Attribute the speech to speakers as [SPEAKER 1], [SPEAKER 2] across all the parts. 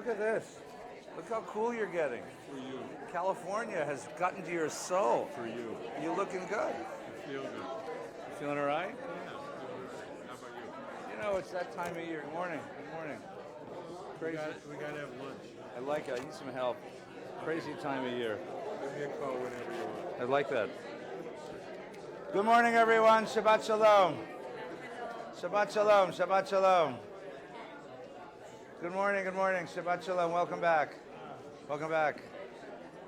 [SPEAKER 1] Look at this. Look how cool you're getting.
[SPEAKER 2] For you.
[SPEAKER 1] California has gotten to your soul.
[SPEAKER 2] For you.
[SPEAKER 1] You're looking good.
[SPEAKER 2] I feel good.
[SPEAKER 1] Feeling all right?
[SPEAKER 2] Yeah. How about you?
[SPEAKER 1] You know, it's that time of year. Good morning. Good morning. Crazy.
[SPEAKER 2] We gotta have lunch.
[SPEAKER 1] I like it. I need some help. Crazy time of year.
[SPEAKER 2] Give me a call whenever you want.
[SPEAKER 1] I like that. Good morning, everyone. Shabbat shalom. Shabbat shalom. Shabbat shalom. Good morning. Good morning. Shabbat shalom. Welcome back. Welcome back.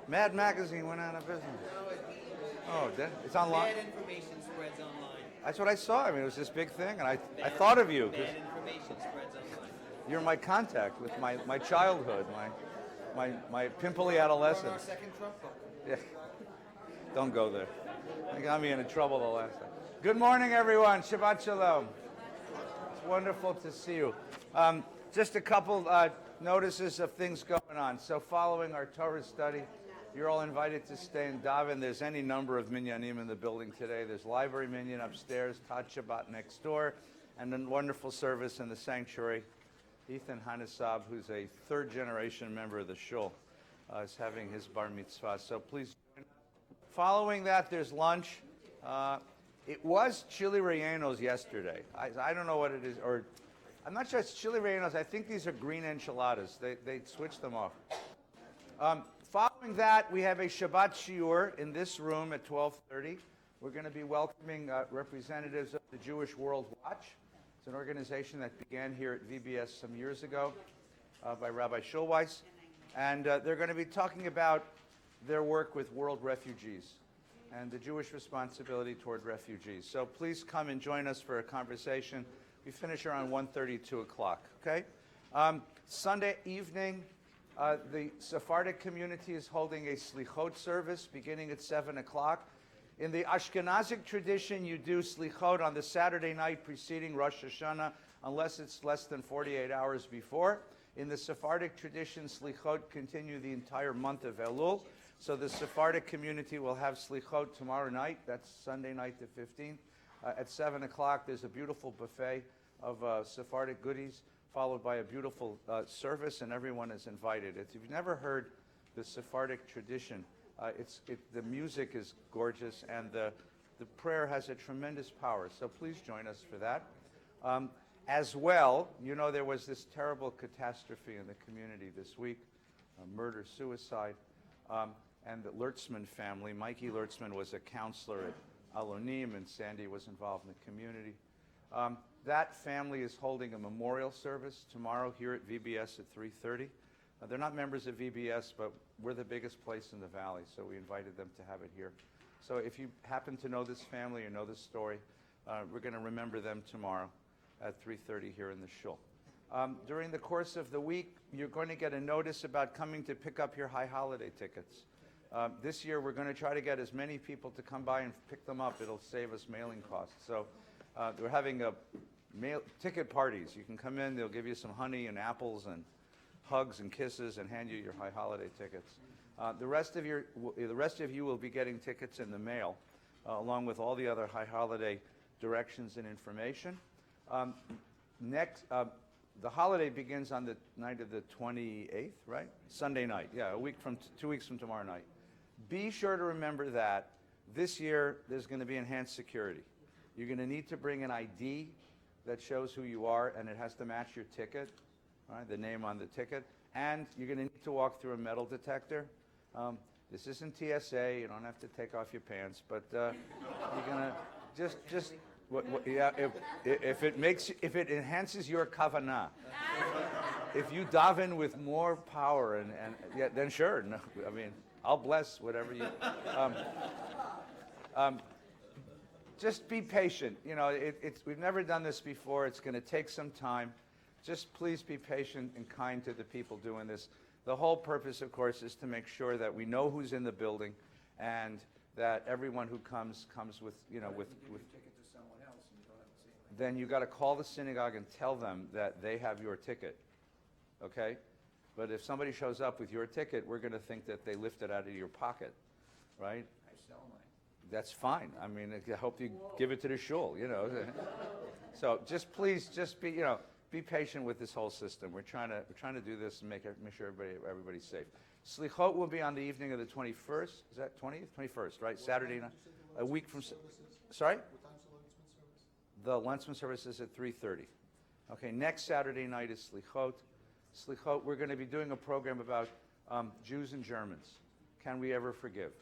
[SPEAKER 1] Mad Magazine went out of business. Oh, it's online?
[SPEAKER 3] Bad information spreads online.
[SPEAKER 1] That's what I saw. I mean, it was this big thing, and I thought of you.
[SPEAKER 3] Bad information spreads online.
[SPEAKER 1] You're my contact with my childhood, my pimply
[SPEAKER 3] We're on
[SPEAKER 1] adolescence.
[SPEAKER 3] our second Trump book.
[SPEAKER 1] Yeah. Don't go there. They got me into trouble the last time. Good morning, everyone. Shabbat shalom. It's wonderful to see you. Just a couple notices of things going on. So following our Torah study, you're all invited to stay in daven. There's any number of minyanim in the building today. There's library minyan upstairs, Tat Shabbat next door, and a wonderful service in the sanctuary. Ethan Hanesab, who's a third-generation member of the shul, is having his bar mitzvah. So please join us. Following that, there's lunch. It was chili rellenos yesterday. I don't know what it is, or I'm not sure it's chili rellenos. I think these are green enchiladas. They switched them off. Following that, we have a Shabbat shiur in this room at 12:30. We're going to be welcoming representatives of the Jewish World Watch. It's an organization that began here at VBS some years ago by Rabbi Schulweis. And they're going to be talking about their work with world refugees and the Jewish responsibility toward refugees. So please come and join us for a conversation. We finish around 1:30, 2 o'clock, okay? Sunday evening, the Sephardic community is holding a slichot service beginning at 7 o'clock. In the Ashkenazic tradition, you do slichot on the Saturday night preceding Rosh Hashanah, unless it's less than 48 hours before. In the Sephardic tradition, slichot continue the entire month of Elul. So the Sephardic community will have slichot tomorrow night. That's Sunday night the 15th. At 7 o'clock, there's a beautiful buffet of Sephardic goodies, followed by a beautiful service, and everyone is invited. If you've never heard the Sephardic tradition, the music is gorgeous, and the prayer has a tremendous power. So please join us for that. As well, you know, there was this terrible catastrophe in the community this week, murder, suicide, and the Lertzman family. Mikey Lertzman was a counselor at Alonim, and Sandy was involved in the community. That family is holding a memorial service tomorrow here at VBS at 3:30. They're not members of VBS, but we're the biggest place in the valley, so we invited them to have it here. So if you happen to know this family or know this story, we're going to remember them tomorrow at 3:30 here in the shul. During the course of the week, you're going to get a notice about coming to pick up your high holiday tickets. This year, we're going to try to get as many people to come by and pick them up. It'll save us mailing costs. So we're having ticket parties. You can come in. They'll give you some honey and apples and hugs and kisses and hand you your high holiday tickets. The rest of you will be getting tickets in the mail, along with all the other high holiday directions and information. The holiday begins on the night of the 28th, right? Sunday night, yeah, 2 weeks from tomorrow night. Be sure to remember that this year there's going to be enhanced security. You're going to need to bring an ID that shows who you are, and it has to match your ticket, right? The name on the ticket, and you're going to need to walk through a metal detector. This isn't TSA. You don't have to take off your pants, but you're going to if it enhances your kavanah, if you daven with more power and yeah, then sure. No, I mean, I'll bless whatever you. Just be patient. You know, we've never done this before. It's going to take some time. Just please be patient and kind to the people doing this. The whole purpose, of course, is to make sure that we know who's in the building, and that everyone who comes with, you know, with. Then you got to call the synagogue and tell them that they have your ticket, okay? But if somebody shows up with your ticket, we're going to think that they lifted out of your pocket, right?
[SPEAKER 3] I sell mine.
[SPEAKER 1] That's fine. I mean, I hope you give it to the shul, you know. So just please, just be, you know, be patient with this whole system. We're trying to do this and make sure everybody's safe. Slichot will be on the evening of the 21st. Is that 20th? 21st, right? Saturday night. A week from. Sorry? The Lensman service is at 3:30. Okay, next Saturday night is Slichot. Slichot, we're going to be doing a program about Jews and Germans. Can we ever forgive?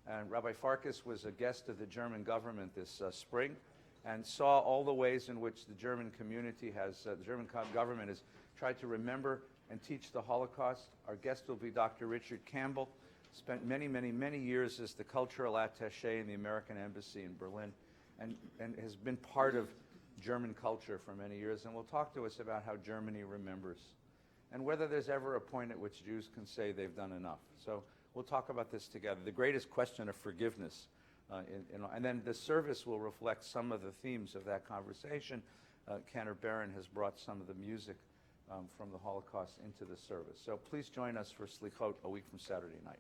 [SPEAKER 1] And Rabbi Farkas was a guest of the German government this spring and saw all the ways in which the German community has, the German government has tried to remember and teach the Holocaust. Our guest will be Dr. Richard Campbell, spent many, many, many years as the cultural attaché in the American Embassy in Berlin and has been part of German culture for many years, and will talk to us about how Germany remembers and whether there's ever a point at which Jews can say they've done enough. So we'll talk about this together. The greatest question of forgiveness. And then the service will reflect some of the themes of that conversation. Cantor Barron has brought some of the music from the Holocaust into the service. So please join us for Slichot a week from Saturday night.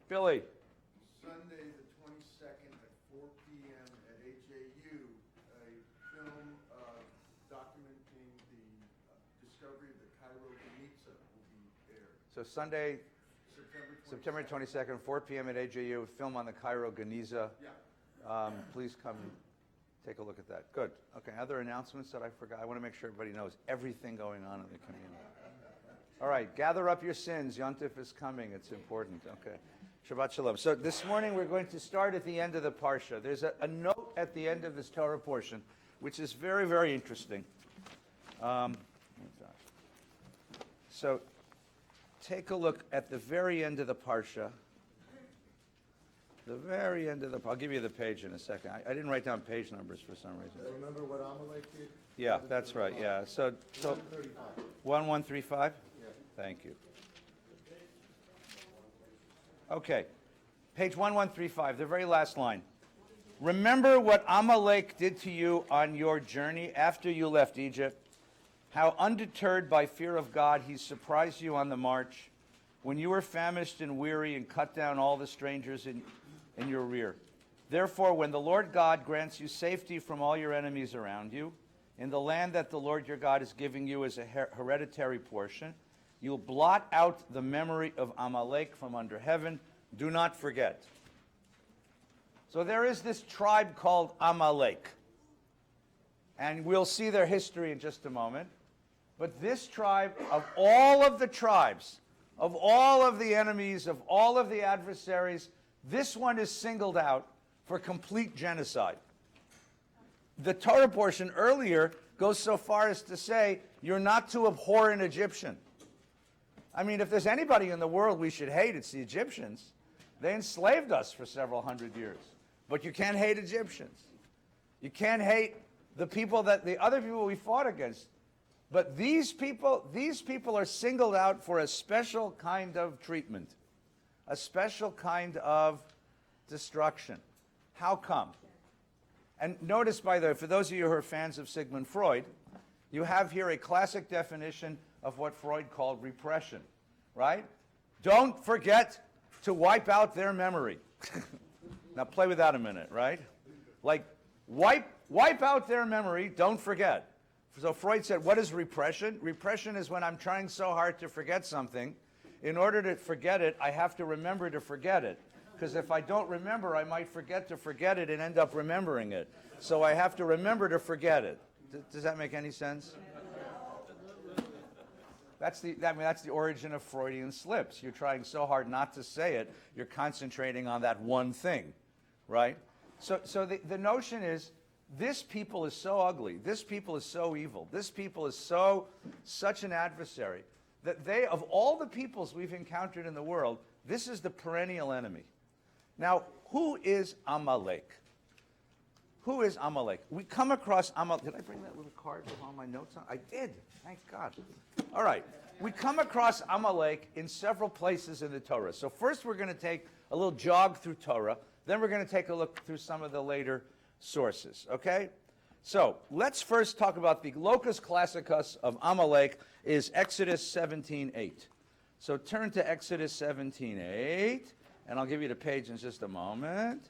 [SPEAKER 1] Billy.
[SPEAKER 4] Sunday the 22nd at 4 p.m. at HAU, a film documenting the discovery of the Cairo Geniza will be aired.
[SPEAKER 1] So Sunday, September 22nd, 4 p.m. at AJU, film on the Cairo Geniza.
[SPEAKER 4] Yeah.
[SPEAKER 1] Please come take a look at that. Good. Okay, other announcements that I forgot? I want to make sure everybody knows everything going on in the community. All right, gather up your sins. Yontif is coming. It's important. Okay. Shabbat Shalom. So this morning we're going to start at the end of the Parsha. There's a note at the end of this Torah portion, which is very, very interesting. So take a look at the very end of the Parsha. The very end of the, I'll give you the page in a second. I didn't write down page numbers for some reason.
[SPEAKER 4] Remember what Amalek did?
[SPEAKER 1] Yeah, that's right, yeah. So 1135?
[SPEAKER 4] Yeah.
[SPEAKER 1] Thank you. Okay, page 1135, the very last line. Remember what Amalek did to you on your journey after you left Egypt, how undeterred by fear of God he surprised you on the march, when you were famished and weary and cut down all the strangers in your rear. Therefore, when the Lord God grants you safety from all your enemies around you, in the land that the Lord your God is giving you as a hereditary portion, you'll blot out the memory of Amalek from under heaven. Do not forget. So there is this tribe called Amalek. And we'll see their history in just a moment. But this tribe, of all of the tribes, of all of the enemies, of all of the adversaries, this one is singled out for complete genocide. The Torah portion earlier goes so far as to say, you're not to abhor an Egyptian. I mean, if there's anybody in the world we should hate, it's the Egyptians. They enslaved us for several hundred years. But you can't hate Egyptians. You can't hate the people the other people we fought against. But these people are singled out for a special kind of treatment, a special kind of destruction. How come? And notice, by the way, for those of you who are fans of Sigmund Freud, you have here a classic definition of what Freud called repression, right? Don't forget to wipe out their memory. Now play with that a minute, right? Like, wipe out their memory, don't forget. So Freud said, what is repression? Repression is when I'm trying so hard to forget something. In order to forget it, I have to remember to forget it. Because if I don't remember, I might forget to forget it and end up remembering it. So I have to remember to forget it. Does that make any sense? That's the origin of Freudian slips. You're trying so hard not to say it, you're concentrating on that one thing, right? So the notion is, this people is so ugly, this people is so evil, this people is such an adversary, that they, of all the peoples we've encountered in the world, this is the perennial enemy. Now, who is Amalek? Who is Amalek? We come across Amalek. Did I bring that little card with all my notes on? I did. Thank God. All right. We come across Amalek in several places in the Torah. So first we're going to take a little jog through Torah. Then we're going to take a look through some of the later sources. Okay? So let's first talk about the locus classicus of Amalek is Exodus 17:8. So turn to Exodus 17:8, and I'll give you the page in just a moment.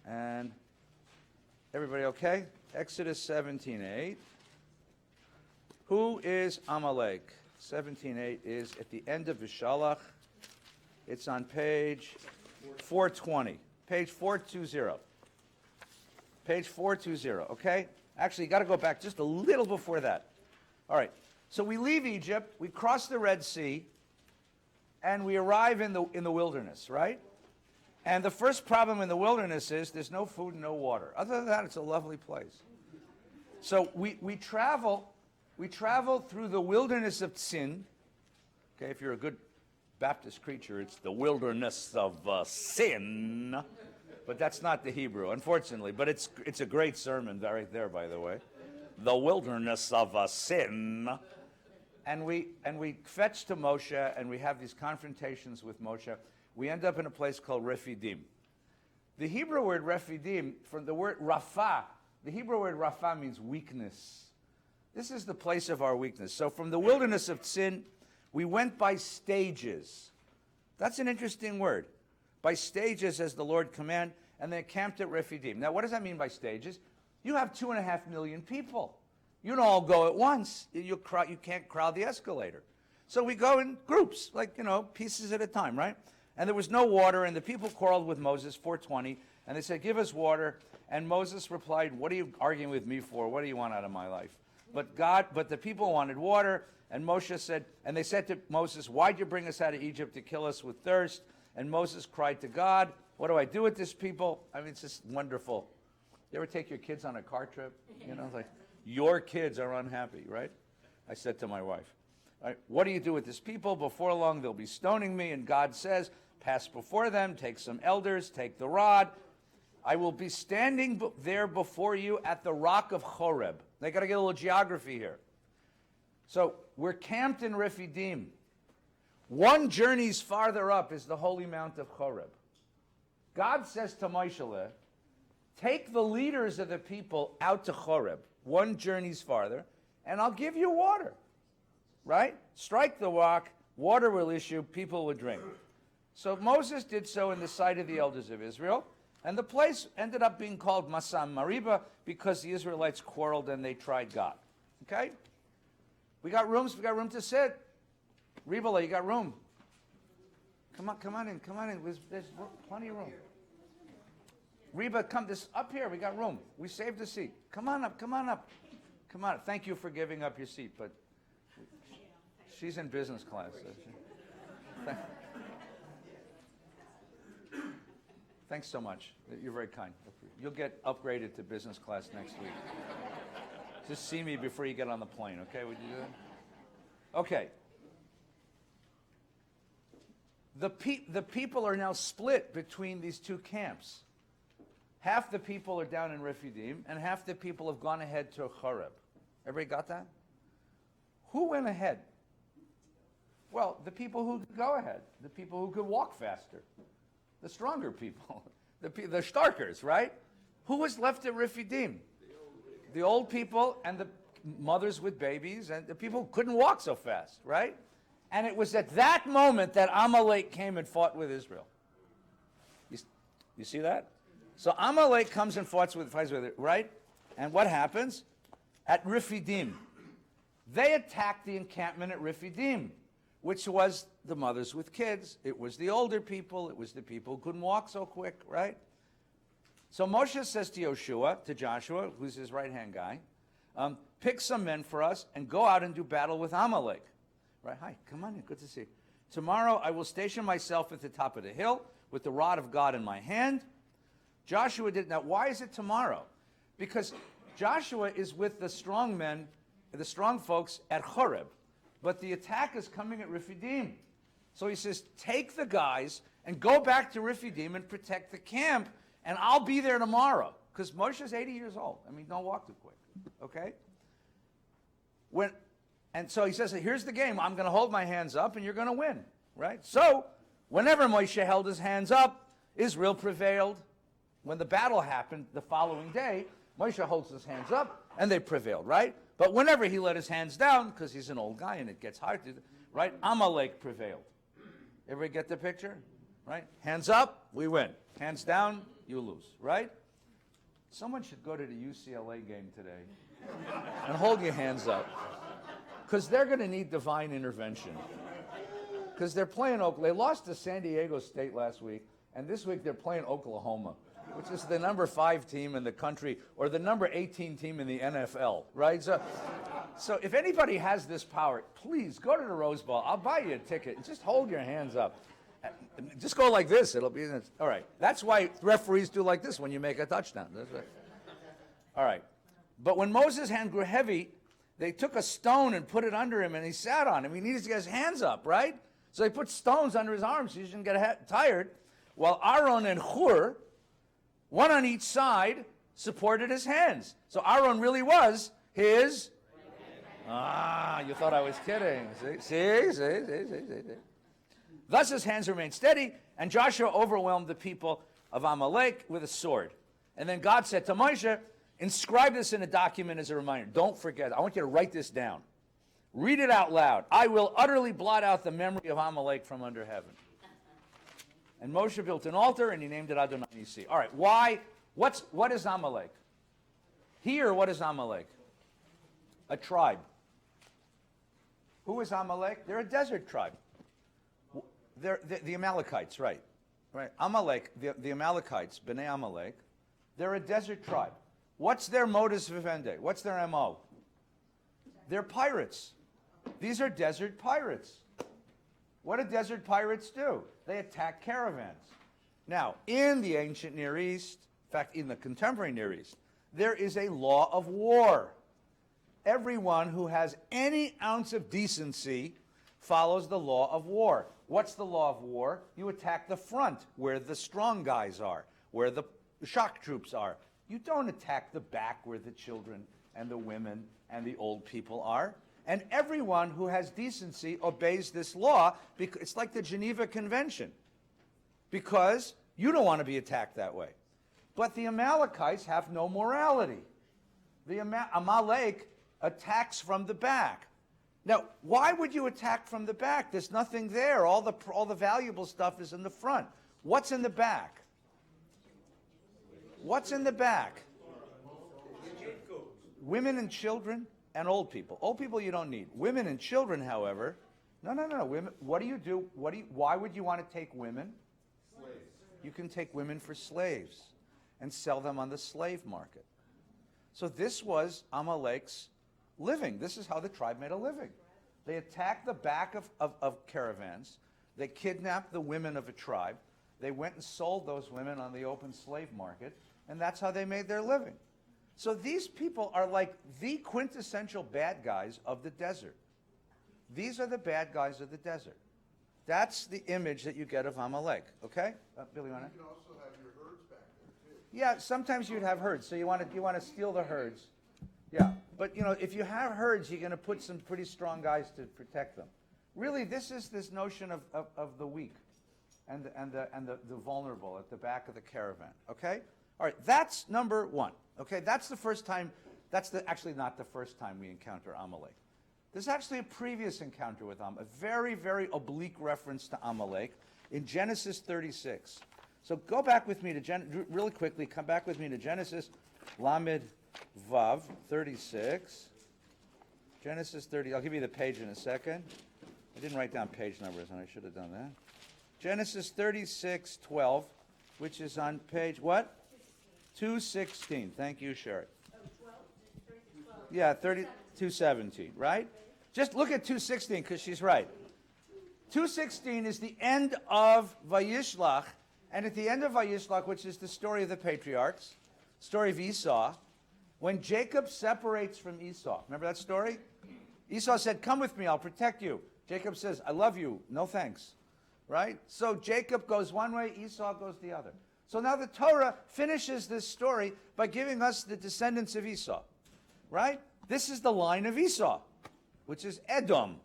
[SPEAKER 1] And everybody okay? Exodus 17:8. Who is Amalek? 17:8 is at the end of Vishalach. It's on page 420. Page 420. Page 420, okay? Actually, you got to go back just a little before that. All right. So we leave Egypt, we cross the Red Sea, and we arrive in the wilderness, right? And the first problem in the wilderness is there's no food and no water. Other than that, it's a lovely place. So we travel through the wilderness of Sin. Okay, if you're a good Baptist creature, it's the wilderness of sin. But that's not the Hebrew, unfortunately. But it's a great sermon right there, by the way. The wilderness of sin. And we fetch to Moshe, and we have these confrontations with Moshe. We end up in a place called Rephidim. The Hebrew word Rephidim, from the word Rapha, the Hebrew word Rapha means weakness. This is the place of our weakness. So from the wilderness of Sin, we went by stages. That's an interesting word. By stages as the Lord commanded, and then camped at Rephidim. Now, what does that mean by stages? You have 2.5 million people. You don't all go at once. You can't crowd the escalator. So we go in groups, like, pieces at a time, right? And there was no water, and the people quarreled with Moses, 420, and they said, give us water. And Moses replied, what are you arguing with me for? What do you want out of my life? But the people wanted water, and Moshe said, and they said to Moses, why'd you bring us out of Egypt to kill us with thirst? And Moses cried to God, what do I do with this people? I mean, it's just wonderful. You ever take your kids on a car trip? Like, your kids are unhappy, right? I said to my wife, all right, what do you do with this people? Before long, they'll be stoning me. And God says, pass before them, take some elders, take the rod. I will be standing there before you at the rock of Horeb. They got to get a little geography here. So we're camped in Rephidim. One journey's farther up is the holy mount of Horeb. God says to Moshe, take the leaders of the people out to Horeb. One journey's farther, and I'll give you water. Right? Strike the rock, water will issue, people will drink. So Moses did so in the sight of the elders of Israel, and the place ended up being called Masam Mariba because the Israelites quarreled and they tried God. Okay? We got room to sit. Ribala, you got room. Come on in. There's plenty of room. Reba, come up here. We got room. We saved a seat. Come on up. Thank you for giving up your seat, but she's in business class. Thanks so much. You're very kind. You'll get upgraded to business class next week. Just see me before you get on the plane, okay? Would you do that? Okay. The people are now split between these two camps. Half the people are down in Rephidim, and half the people have gone ahead to Horeb. Everybody got that? Who went ahead? Well, the people who could go ahead, the people who could walk faster, the stronger people, the starkers, right? Who was left at Rephidim? The old people and the mothers with babies and the people who couldn't walk so fast, right? And it was at that moment that Amalek came and fought with Israel. You see that? So Amalek comes and fights with it, right? And what happens? At Rephidim. They attacked the encampment at Rephidim, which was the mothers with kids. It was the older people. It was the people who couldn't walk so quick, right? So Moshe says to Joshua, who's his right-hand guy, pick some men for us and go out and do battle with Amalek. Right? Hi, come on in. Good to see you. Tomorrow I will station myself at the top of the hill with the rod of God in my hand. Joshua did. Now, why is it tomorrow? Because Joshua is with the strong men, the strong folks at Horeb. But the attack is coming at Rephidim. So he says, take the guys and go back to Rephidim and protect the camp, and I'll be there tomorrow. Because Moshe's 80 years old. I mean, don't walk too quick. Okay? And so he says, here's the game. I'm going to hold my hands up, and you're going to win. Right? So, whenever Moshe held his hands up, Israel prevailed. When the battle happened the following day, Moshe holds his hands up, and they prevailed, right? But whenever he let his hands down, because he's an old guy and it gets hard to, right? Amalek prevailed. Everybody get the picture? Right? Hands up, we win. Hands down, you lose, right? Someone should go to the UCLA game today and hold your hands up, because they're going to need divine intervention. Because they're playing Oklahoma. They lost to San Diego State last week, and this week they're playing Oklahoma, which is the number 5 team in the country, or the number 18 team in the NFL, right? So if anybody has this power, please go to the Rose Bowl. I'll buy you a ticket. Just hold your hands up. Just go like this. It'll be all right. That's why referees do like this when you make a touchdown. That's right. All right. But when Moses' hand grew heavy, they took a stone and put it under him, and he sat on him. He needed to get his hands up, right? So they put stones under his arms so he didn't get tired, while Aaron and Hur, one on each side, supported his hands. So Aaron really was his... you thought I was kidding. See? Thus his hands remained steady, and Joshua overwhelmed the people of Amalek with a sword. And then God said to Moshe, inscribe this in a document as a reminder. Don't forget. I want you to write this down. Read it out loud. I will utterly blot out the memory of Amalek from under heaven. And Moshe built an altar, and he named it Adonai Nisi. All right, why? What is Amalek? Here, what is Amalek? A tribe. Who is Amalek? They're a desert tribe. They're the Amalekites, right? Amalek, the Amalekites, Bnei Amalek, they're a desert tribe. What's their modus vivendi? What's their MO? They're pirates. These are desert pirates. What do desert pirates do? They attack caravans. Now, in the ancient Near East, in fact, in the contemporary Near East, there is a law of war. Everyone who has any ounce of decency follows the law of war. What's the law of war? You attack the front, where the strong guys are, where the shock troops are. You don't attack the back, where the children and the women and the old people are. And everyone who has decency obeys this law, because it's like the Geneva Convention, because you don't want to be attacked that way. But the Amalekites have no morality. The Amalek attacks from the back. Now, why would you attack from the back? There's nothing there. All the valuable stuff is in the front. What's in the back? What's in the back? Women and children and old people. Old people you don't need. Women and children, however, no. Women. What do you do? Why would you want to take women? Slaves. You can take women for slaves and sell them on the slave market. So this was Amalek's living. This is how the tribe made a living. They attacked the back of caravans. They kidnapped the women of a tribe. They went and sold those women on the open slave market, and that's how they made their living. So these people are like the quintessential bad guys of the desert. These are the bad guys of the desert. That's the image that you get of Amalek. Okay? Billy, you want to?
[SPEAKER 4] You can also have your herds back there, too.
[SPEAKER 1] Yeah, sometimes you'd have herds. So you want to steal the herds. Yeah, but if you have herds, you're going to put some pretty strong guys to protect them. Really, this is this notion of the weak and the vulnerable at the back of the caravan. Okay? All right, that's number one. Okay, that's the first time. Actually not the first time we encounter Amalek. There's actually a previous encounter with Amalek, a very, very oblique reference to Amalek in Genesis 36. So go back with me to really quickly. Come back with me to Genesis Lamed Vav 36. Genesis 30. I'll give you the page in a second. I didn't write down page numbers, and I should have done that. Genesis 36:12, which is on page what? 216. Thank you, Sherry.
[SPEAKER 5] Oh, 12? 12.
[SPEAKER 1] Yeah, 217, right? Just look at 216, because she's right. 216 is the end of Vayishlach, and at the end of Vayishlach, which is the story of the patriarchs, story of Esau, when Jacob separates from Esau. Remember that story? Esau said, come with me, I'll protect you. Jacob says, I love you, no thanks. Right? So Jacob goes one way, Esau goes the other. So now the Torah finishes this story by giving us the descendants of Esau. Right? This is the line of Esau, which is Edom.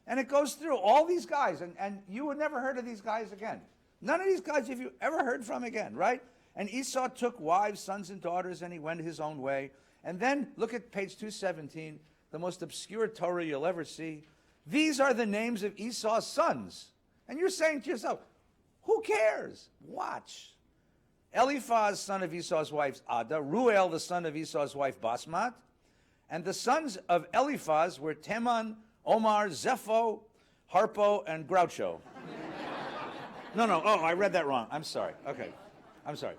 [SPEAKER 1] And it goes through all these guys, and you would never heard of these guys again. None of these guys have you ever heard from again, right? And Esau took wives, sons, and daughters, and he went his own way. And then, look at page 217, the most obscure Torah you'll ever see. These are the names of Esau's sons. And you're saying to yourself, who cares? Watch. Eliphaz, son of Esau's wife, Ada, Ruel, the son of Esau's wife, Basmat, and the sons of Eliphaz were Teman, Omar, Zepho, Harpo, and Groucho. No, I read that wrong. I'm sorry. Okay, I'm sorry.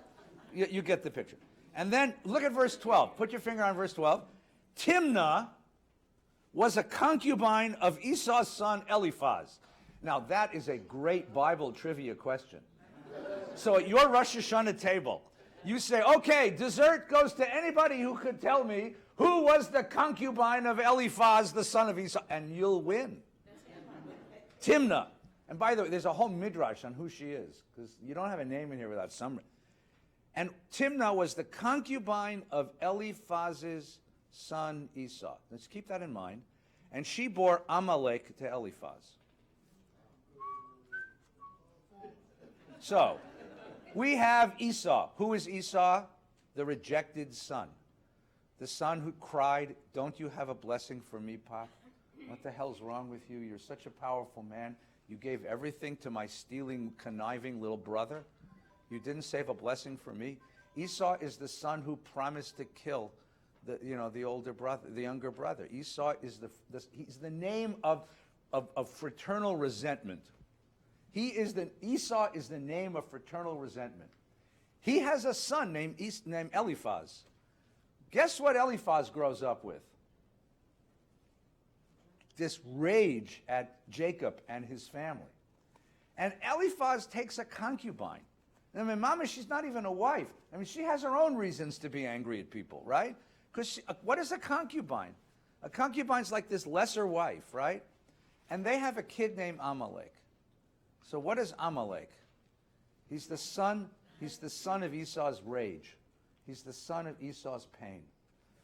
[SPEAKER 1] You get the picture. And then look at verse 12. Put your finger on verse 12. Timnah was a concubine of Esau's son Eliphaz. Now that is a great Bible trivia question. So at your Rosh Hashanah table, you say, okay, dessert goes to anybody who could tell me who was the concubine of Eliphaz, the son of Esau, and you'll win. Timnah. And by the way, there's a whole midrash on who she is, because you don't have a name in here without some. And Timnah was the concubine of Eliphaz's son Esau. Let's keep that in mind. And she bore Amalek to Eliphaz. So, we have Esau. Who is Esau? The rejected son. The son who cried, don't you have a blessing for me, Pop? What the hell's wrong with you? You're such a powerful man. You gave everything to my stealing, conniving little brother. You didn't save a blessing for me. Esau is the son who promised to kill the older brother, the younger brother. Esau is he's the name of fraternal resentment. Esau is the name of fraternal resentment. He has a son named Eliphaz. Guess what Eliphaz grows up with? This rage at Jacob and his family. And Eliphaz takes a concubine. I mean, Mama, she's not even a wife. I mean, she has her own reasons to be angry at people, right? Because what is a concubine? A concubine's like this lesser wife, right? And they have a kid named Amalek. So what is Amalek? He's the son of Esau's rage. He's the son of Esau's pain.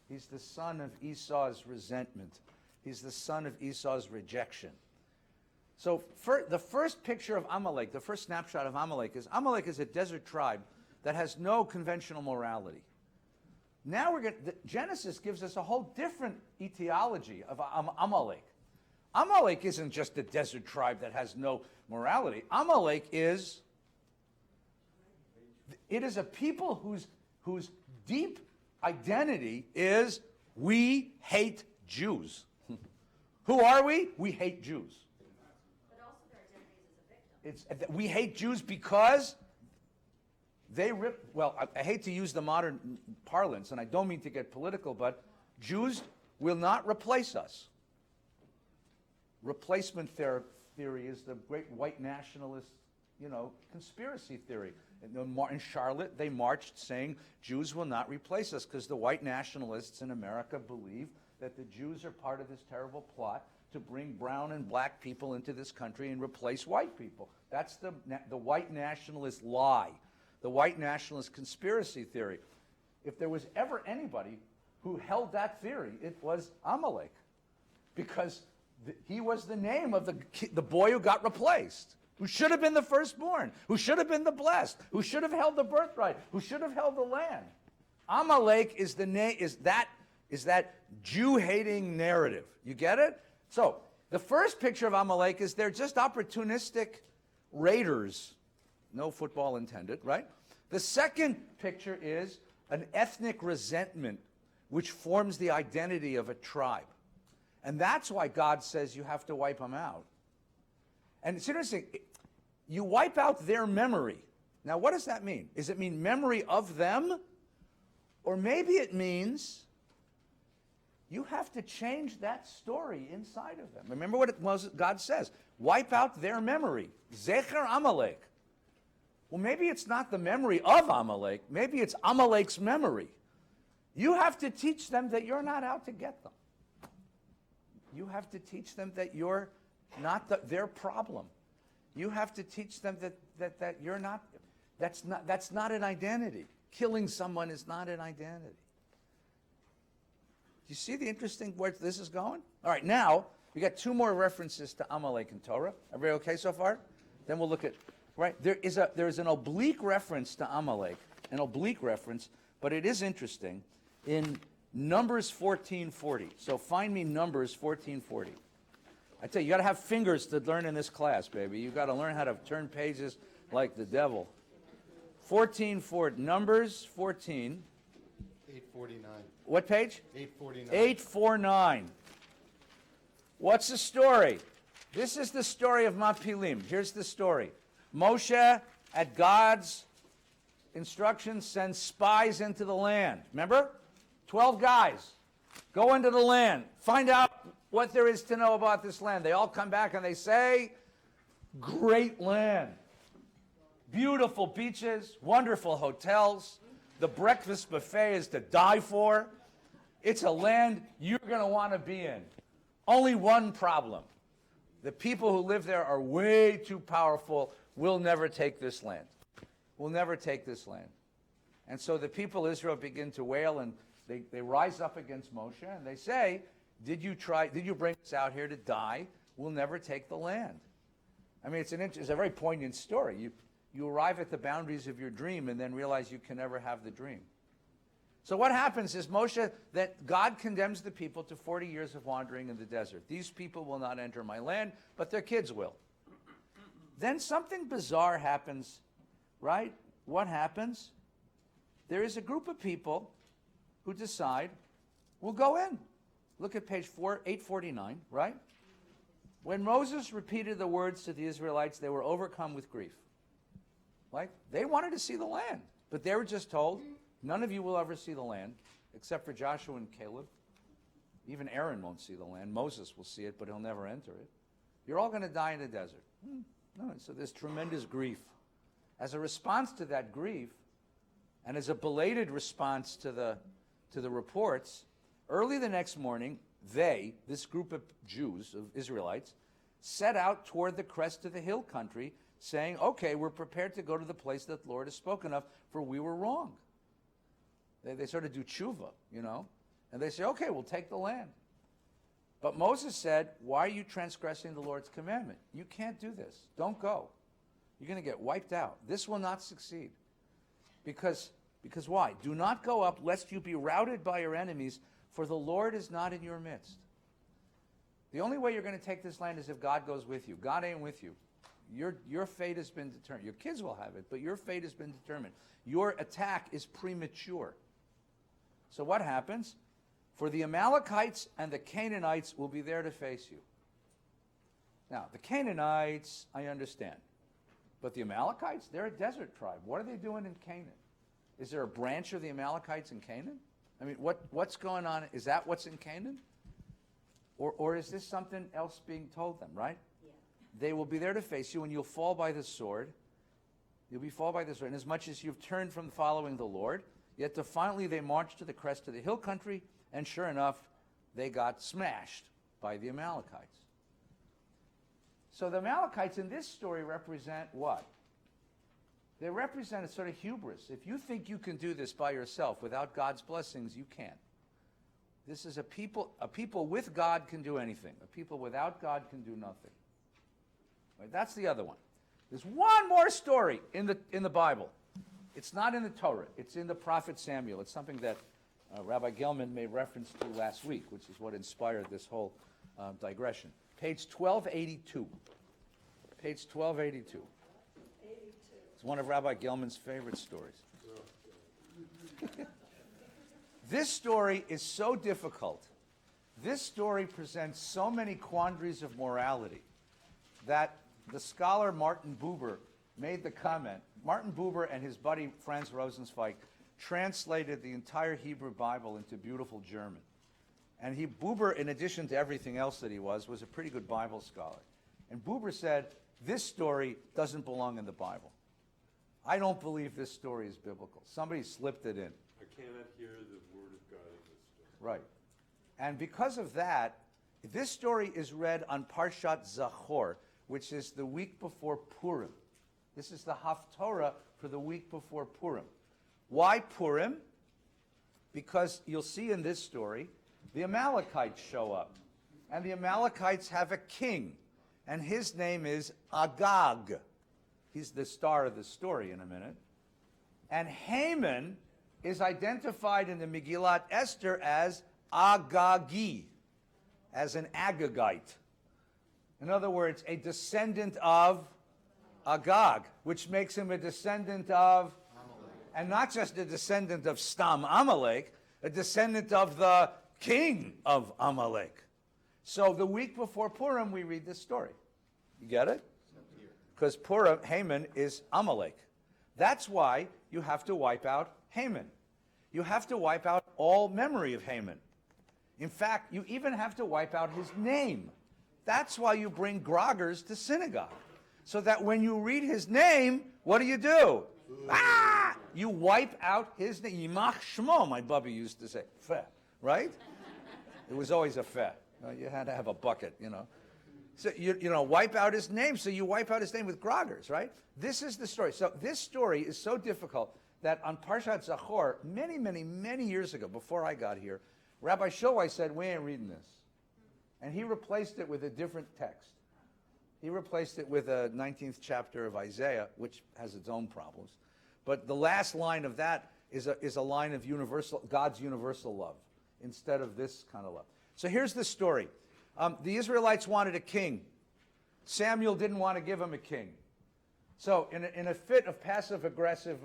[SPEAKER 1] He's the son of Esau's resentment. He's the son of Esau's rejection. So the first picture of Amalek, the first snapshot of Amalek is a desert tribe that has no conventional morality. Now Genesis gives us a whole different etiology of Amalek. Amalek isn't just a desert tribe that has no morality. Amalek is a people whose deep identity is we hate Jews. Who are we? We hate Jews.
[SPEAKER 5] But also their identities as a victim.
[SPEAKER 1] We hate Jews because they I hate to use the modern parlance, and I don't mean to get political, but Jews will not replace us. Replacement theory is the great white nationalist, conspiracy theory. In Charlotte, they marched saying Jews will not replace us because the white nationalists in America believe that the Jews are part of this terrible plot to bring brown and black people into this country and replace white people. That's the white nationalist lie, the white nationalist conspiracy theory. If there was ever anybody who held that theory, it was Amalek, because he was the name of the boy who got replaced, who should have been the firstborn, who should have been the blessed, who should have held the birthright, who should have held the land. Amalek is that Jew-hating narrative. You get it? So the first picture of Amalek is they're just opportunistic raiders. No football intended, right? The second picture is an ethnic resentment which forms the identity of a tribe. And that's why God says you have to wipe them out. And it's interesting. You wipe out their memory. Now, what does that mean? Does it mean memory of them? Or maybe it means you have to change that story inside of them. Remember what God says. Wipe out their memory. Zecher Amalek. Well, maybe it's not the memory of Amalek. Maybe it's Amalek's memory. You have to teach them that you're not out to get them. You have to teach them that you're not their problem. You have to teach them that you're not, that's not an identity. Killing someone is not an identity. Do you see the interesting where this is going? All right, now we got two more references to Amalek in Torah. Everybody okay so far? Then we'll look at, right, there is an oblique reference to Amalek, an oblique reference, but it is interesting in Numbers 14:40. So find me Numbers 14:40. I tell you, you got to have fingers to learn in this class, baby. You got to learn how to turn pages like the devil. 14 for Numbers 14.
[SPEAKER 6] 849.
[SPEAKER 1] What page?
[SPEAKER 6] 849.
[SPEAKER 1] 849. What's the story? This is the story of Mapilim. Here's the story. Moshe, at God's instructions, sends spies into the land. Remember? 12 guys. Go into the land. Find out what there is to know about this land. They all come back and they say, great land. Beautiful beaches, wonderful hotels. The breakfast buffet is to die for. It's a land you're going to want to be in. Only one problem. The people who live there are way too powerful. We'll never take this land. We'll never take this land. And so the people of Israel begin to wail, and they rise up against Moshe, and they say, did you bring us out here to die? We'll never take the land. I mean, it's a very poignant story. You arrive at the boundaries of your dream and then realize you can never have the dream. So what happens is that God condemns the people to 40 years of wandering in the desert. These people will not enter my land, but their kids will. Then something bizarre happens, right? What happens? There is a group of people who decide, we'll go in. Look at page 849, right? When Moses repeated the words to the Israelites, they were overcome with grief. Like, they wanted to see the land, but they were just told, none of you will ever see the land, except for Joshua and Caleb. Even Aaron won't see the land. Moses will see it, but he'll never enter it. You're all going to die in the desert. No, so there's tremendous grief. As a response to that grief, and as a belated response to the reports, early the next morning, this group of Jews, of Israelites, set out toward the crest of the hill country, saying, okay, we're prepared to go to the place that the Lord has spoken of, for we were wrong. They sort of do tshuva, and they say, okay, we'll take the land. But Moses said, why are you transgressing the Lord's commandment? You can't do this. Don't go. You're going to get wiped out. This will not succeed. Because why? Do not go up, lest you be routed by your enemies, for the Lord is not in your midst. The only way you're going to take this land is if God goes with you. God ain't with you. Your fate has been determined. Your kids will have it, but your fate has been determined. Your attack is premature. So what happens? For the Amalekites and the Canaanites will be there to face you. Now, the Canaanites, I understand. But the Amalekites, they're a desert tribe. What are they doing in Canaan? Is there a branch of the Amalekites in Canaan? I mean, what's going on? Is that what's in Canaan? Or is this something else being told them, right? Yeah. They will be there to face you, and you'll fall by the sword. You'll be fall by the sword. And as much as you've turned from following the Lord, yet defiantly they marched to the crest of the hill country, and sure enough, they got smashed by the Amalekites. So the Amalekites in this story represent what? They represent a sort of hubris. If you think you can do this by yourself without God's blessings, you can't. This is a people with God can do anything. A people without God can do nothing. Right? That's the other one. There's one more story in the Bible. It's not in the Torah. It's in the prophet Samuel. It's something that Rabbi Gelman made reference to last week, which is what inspired this whole digression. Page 1282. Page 1282. It's one of Rabbi Gelman's favorite stories. This story is so difficult. This story presents so many quandaries of morality that the scholar Martin Buber made the comment. Martin Buber and his buddy Franz Rosenzweig translated the entire Hebrew Bible into beautiful German. And Buber, in addition to everything else that he was a pretty good Bible scholar. And Buber said, this story doesn't belong in the Bible. I don't believe this story is biblical. Somebody slipped it in.
[SPEAKER 2] I cannot hear the word of God in this story.
[SPEAKER 1] Right. And because of that, this story is read on Parshat Zachor, which is the week before Purim. This is the Haftorah for the week before Purim. Why Purim? Because you'll see in this story, the Amalekites show up. And the Amalekites have a king. And his name is Agag. He's the star of the story in a minute. And Haman is identified in the Megillat Esther as Agagi, as an Agagite. In other words, a descendant of Agag, which makes him a descendant of And not just a descendant of Stam Amalek, a descendant of the king of Amalek. So the week before Purim, we read this story. You get it? Because Purim, Haman is Amalek. That's why you have to wipe out Haman. You have to wipe out all memory of Haman. In fact, you even have to wipe out his name. That's why you bring groggers to synagogue. So that when you read his name, what do? Ah! You wipe out his name. Yimach Shmo, my bubby used to say. Feh, right? It was always a feh. You had to have a bucket, you know. So, wipe out his name. So you wipe out his name with groggers, right? This is the story. So this story is so difficult that on Parshat Zachor, many, many, many years ago, before I got here, Rabbi Showai said, we ain't reading this. And he replaced it with a different text. He replaced it with a 19th chapter of Isaiah, which has its own problems. But the last line of that is a line of God's universal love, instead of this kind of love. So here's the story. The Israelites wanted a king. Samuel didn't want to give him a king. So in a fit of passive-aggressive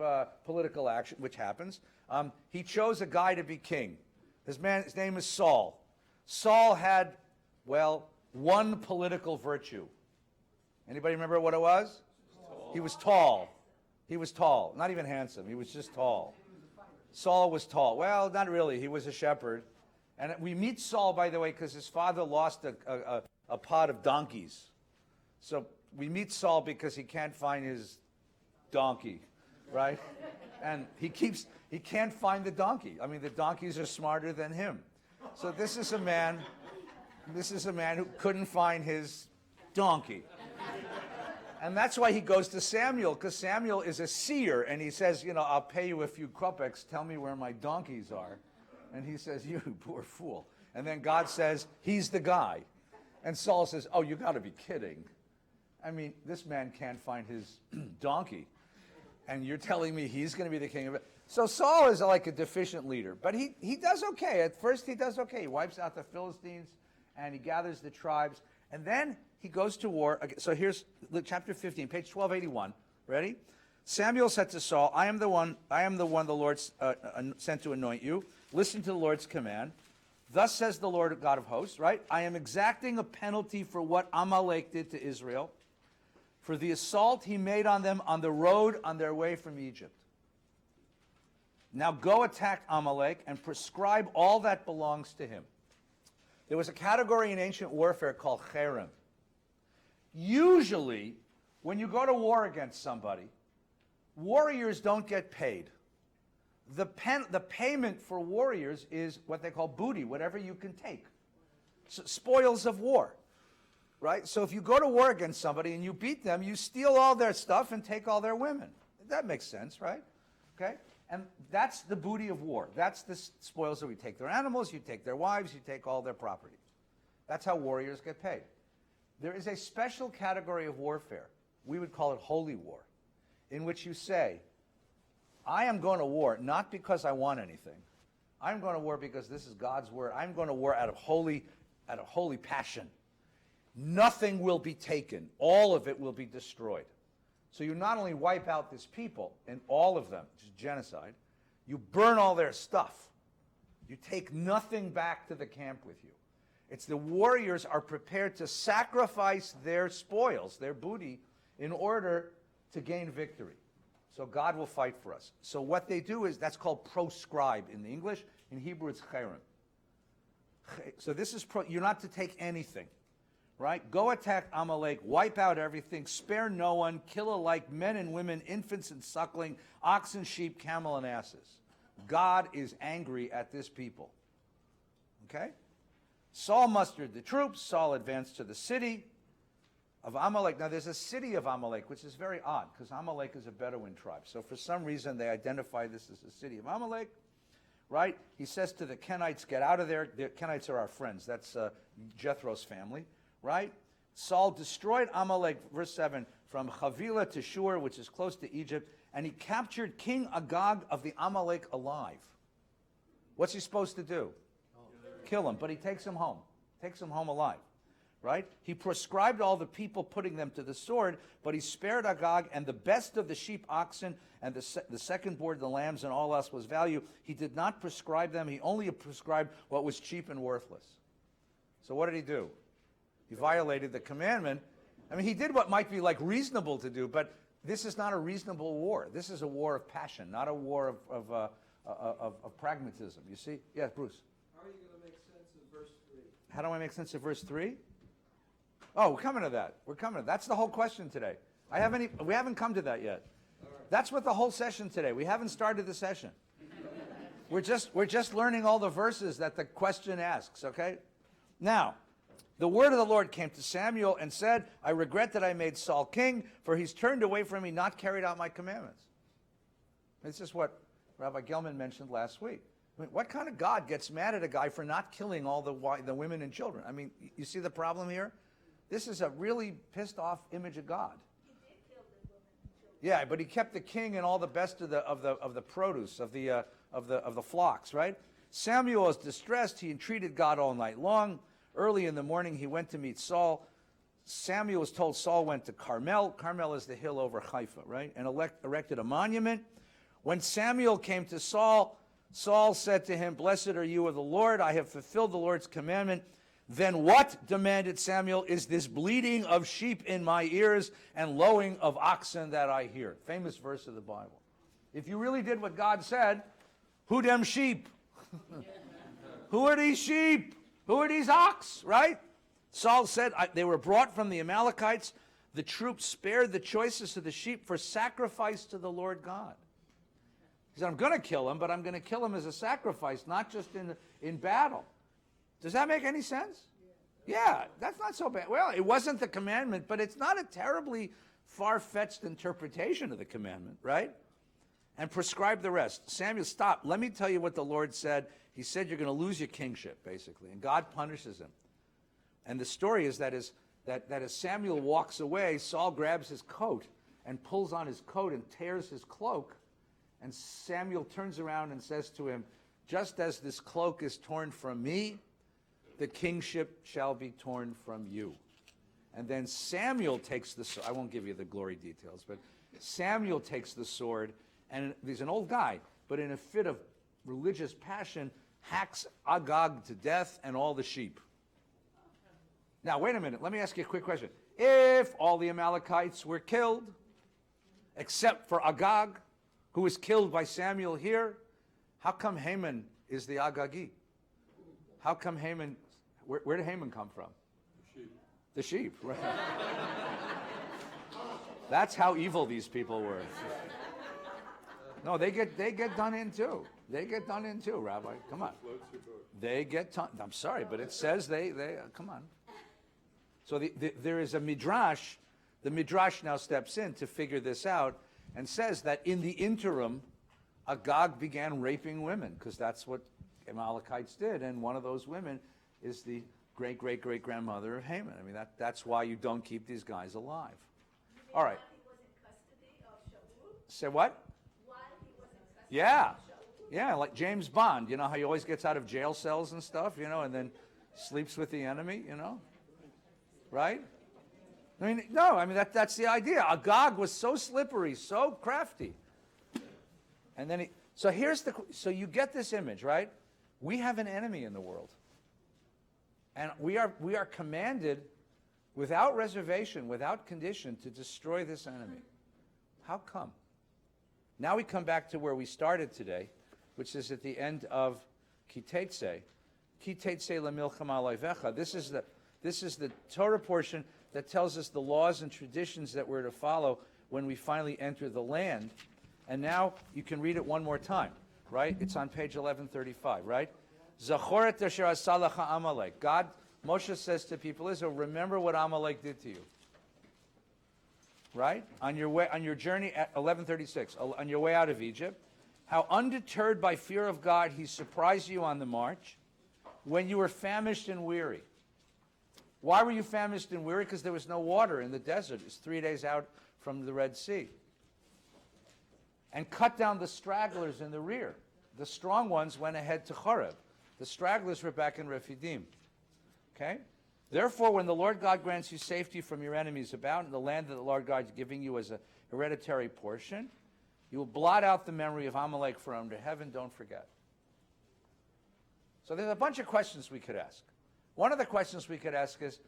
[SPEAKER 1] political action, which happens, he chose a guy to be king. His name is Saul. Saul had, one political virtue. Anybody remember what it was? He was tall. He was tall. Not even handsome. He was just tall. Saul was tall. Well, not really. He was a shepherd. And we meet Saul, by the way, because his father lost a pod of donkeys. So we meet Saul because he can't find his donkey, right? And he can't find the donkey. I mean, the donkeys are smarter than him. So this is a man who couldn't find his donkey. And that's why he goes to Samuel, because Samuel is a seer, and he says, I'll pay you a few kopecks, tell me where my donkeys are. And he says, you poor fool. And then God says, he's the guy. And Saul says, oh, you got to be kidding. I mean, this man can't find his donkey. And you're telling me he's going to be the king of it. So Saul is like a deficient leader. But he does okay. At first he does okay. He wipes out the Philistines, and he gathers the tribes. And then he goes to war. So here's chapter 15, page 1281. Ready? Samuel said to Saul, I am the one the Lord sent to anoint you. Listen to the Lord's command. Thus says the Lord God of hosts, right? I am exacting a penalty for what Amalek did to Israel, for the assault he made on them on the road on their way from Egypt. Now go attack Amalek and prescribe all that belongs to him. There was a category in ancient warfare called cherem. Usually, when you go to war against somebody, warriors don't get paid. The payment for warriors is what they call booty, whatever you can take. Spoils of war, right? So if you go to war against somebody and you beat them, you steal all their stuff and take all their women. That makes sense, right? Okay? And that's the booty of war. That's the spoils that we take their animals, you take their wives, you take all their property. That's how warriors get paid. There is a special category of warfare. We would call it holy war, in which you say, I am going to war not because I want anything. I'm going to war because this is God's word. I'm going to war out of holy passion. Nothing will be taken. All of it will be destroyed. So you not only wipe out this people, and all of them, which is genocide, you burn all their stuff. You take nothing back to the camp with you. It's the warriors are prepared to sacrifice their spoils, their booty, in order to gain victory. So God will fight for us. So what they do is, that's called proscribe in the English. In Hebrew, it's cherem. So this is, you're not to take anything, right? Go attack Amalek, wipe out everything, spare no one, kill alike men and women, infants and suckling, oxen, sheep, camel, and asses. God is angry at this people. Okay? Saul mustered the troops. Saul advanced to the city of Amalek. Now, there's a city of Amalek, which is very odd, because Amalek is a Bedouin tribe. So for some reason, they identify this as the city of Amalek, right? He says to the Kenites, get out of there. The Kenites are our friends. That's Jethro's family, right? Saul destroyed Amalek, verse 7, from Havilah to Shur, which is close to Egypt, and he captured King Agag of the Amalek alive. What's he supposed to do? Kill him, but he takes him home alive. right? He prescribed all the people putting them to the sword, but he spared Agag, and the best of the sheep, oxen, and the second board, the lambs, and all else was value. He did not prescribe them. He only prescribed what was cheap and worthless. So what did he do? He violated the commandment. I mean, he did what might be like reasonable to do, but this is not a reasonable war. This is a war of passion, not a war of pragmatism. You see? Yeah, Bruce.
[SPEAKER 7] How are you going to make sense of verse 3?
[SPEAKER 1] How do I make sense of verse 3? Oh, we're coming to that. We're coming to that. That's the whole question today. We haven't come to that yet. That's what the whole session today. We haven't started the session. We're just learning all the verses that the question asks, okay? Now, the word of the Lord came to Samuel and said, I regret that I made Saul king, for he's turned away from me, not carried out my commandments. This is what Rabbi Gelman mentioned last week. I mean, what kind of God gets mad at a guy for not killing all the women and children? I mean, you see the problem here? This is a really pissed off image of God.
[SPEAKER 5] He did kill the women and children.
[SPEAKER 1] Yeah, but he kept the king and all the best of the produce of the flocks, right? Samuel was distressed. He entreated God all night long. Early in the morning, he went to meet Saul. Samuel was told Saul went to Carmel. Carmel is the hill over Haifa, right? And erected a monument. When Samuel came to Saul, Saul said to him, Blessed are you of the Lord. I have fulfilled the Lord's commandment. Then what, demanded Samuel, is this bleating of sheep in my ears and lowing of oxen that I hear? Famous verse of the Bible. If you really did what God said, who them sheep? Who are these sheep? Who are these ox, right? Saul said, they were brought from the Amalekites. The troops spared the choicest of the sheep for sacrifice to the Lord God. He said, I'm going to kill him, but I'm going to kill him as a sacrifice, not just in battle. Does that make any sense? Yeah, that's not so bad. Well, it wasn't the commandment, but it's not a terribly far-fetched interpretation of the commandment, right? And prescribe the rest. Samuel, stop. Let me tell you what the Lord said. He said you're going to lose your kingship, basically, and God punishes him. And the story is that as Samuel walks away, Saul grabs his coat and pulls on his coat and tears his cloak. And Samuel turns around and says to him, just as this cloak is torn from me, the kingship shall be torn from you. And then Samuel takes the sword. I won't give you the glory details, but Samuel takes the sword, and he's an old guy, but in a fit of religious passion, hacks Agag to death and all the sheep. Now, wait a minute. Let me ask you a quick question. If all the Amalekites were killed, except for Agag, who was killed by Samuel here, how come Haman is the Agagi? How come Haman, where did Haman come from? The sheep, right? That's how evil these people were. No, they get done in too. They get done in too, Rabbi. Come on. They get done. I'm sorry, but it says they come on. So there is a midrash. The midrash now steps in to figure this out and says that in the interim, Agag began raping women because that's what Amalekites did, and one of those women is the great-great-great-grandmother of Haman. I mean, that's why you don't keep these guys alive. All right.
[SPEAKER 5] While he was in custody of Shaul?
[SPEAKER 1] Say what?
[SPEAKER 5] While he was in custody
[SPEAKER 1] Yeah.
[SPEAKER 5] of Shaul?
[SPEAKER 1] Yeah, like James Bond. You know how he always gets out of jail cells and stuff, you know, and then sleeps with the enemy, you know? Right? I mean, no, I mean, that's the idea. Agag was so slippery, so crafty. And then so you get this image, right? We have an enemy in the world. And we are commanded without reservation, without condition, to destroy this enemy. How come? Now we come back to where we started today, which is at the end of Teitzei. Teitzei lemilchama leivecha. This is the Torah portion that tells us the laws and traditions that we're to follow when we finally enter the land. And now you can read it one more time, right? It's on page 1135, right? Zachor et asher asa lecha Amalek. God, Moshe says to people, Israel, remember what Amalek did to you. Right? On your journey at 1136, on your way out of Egypt, how undeterred by fear of God, he surprised you on the march when you were famished and weary. Why were you famished and weary? Because there was no water in the desert. It was 3 days out from the Red Sea. And cut down the stragglers in the rear. The strong ones went ahead to Horeb. The stragglers were back in Rephidim. Okay? Therefore, when the Lord God grants you safety from your enemies about in the land that the Lord God is giving you as a hereditary portion, you will blot out the memory of Amalek from under heaven. Don't forget. So there's a bunch of questions we could ask. One of the questions we could ask is,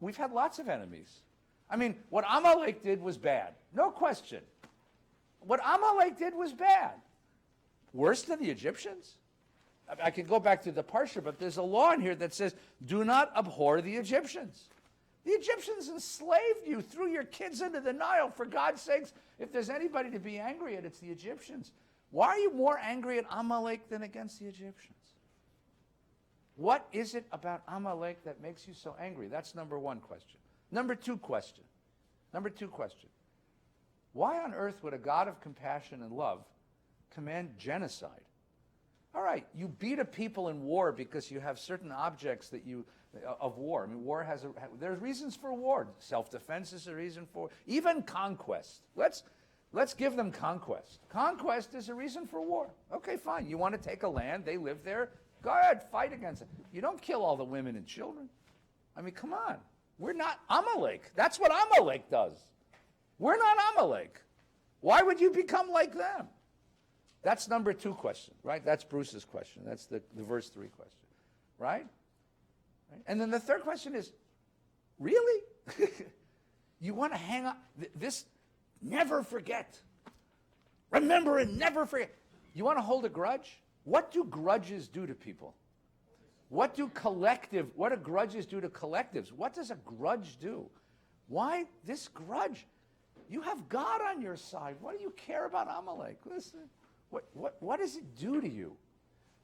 [SPEAKER 1] we've had lots of enemies. I mean, what Amalek did was bad. No question. What Amalek did was bad. Worse than the Egyptians? I could go back to the Parsha, but there's a law in here that says, do not abhor the Egyptians. The Egyptians enslaved you, threw your kids into the Nile. For God's sakes, if there's anybody to be angry at, it's the Egyptians. Why are you more angry at Amalek than against the Egyptians? What is it about Amalek that makes you so angry? That's number one question. Number two question. Why on earth would a God of compassion and love command genocide? All right, you beat a people in war because you have certain objects that of war. I mean, war there's reasons for war. Self-defense is a reason for, even conquest. Let's give them conquest. Conquest is a reason for war. Okay, fine. You want to take a land, they live there, go ahead, fight against it. You don't kill all the women and children. I mean, come on. We're not Amalek. That's what Amalek does. We're not Amalek. Why would you become like them? That's number two question, right? That's Bruce's question. That's the verse 3 question, right? And then the third question is, really? You want to hang on? This, never forget. Remember and never forget. You want to hold a grudge? What do grudges do to people? What do grudges do to collectives? What does a grudge do? Why this grudge? You have God on your side. What do you care about Amalek? Listen, what does it do to you?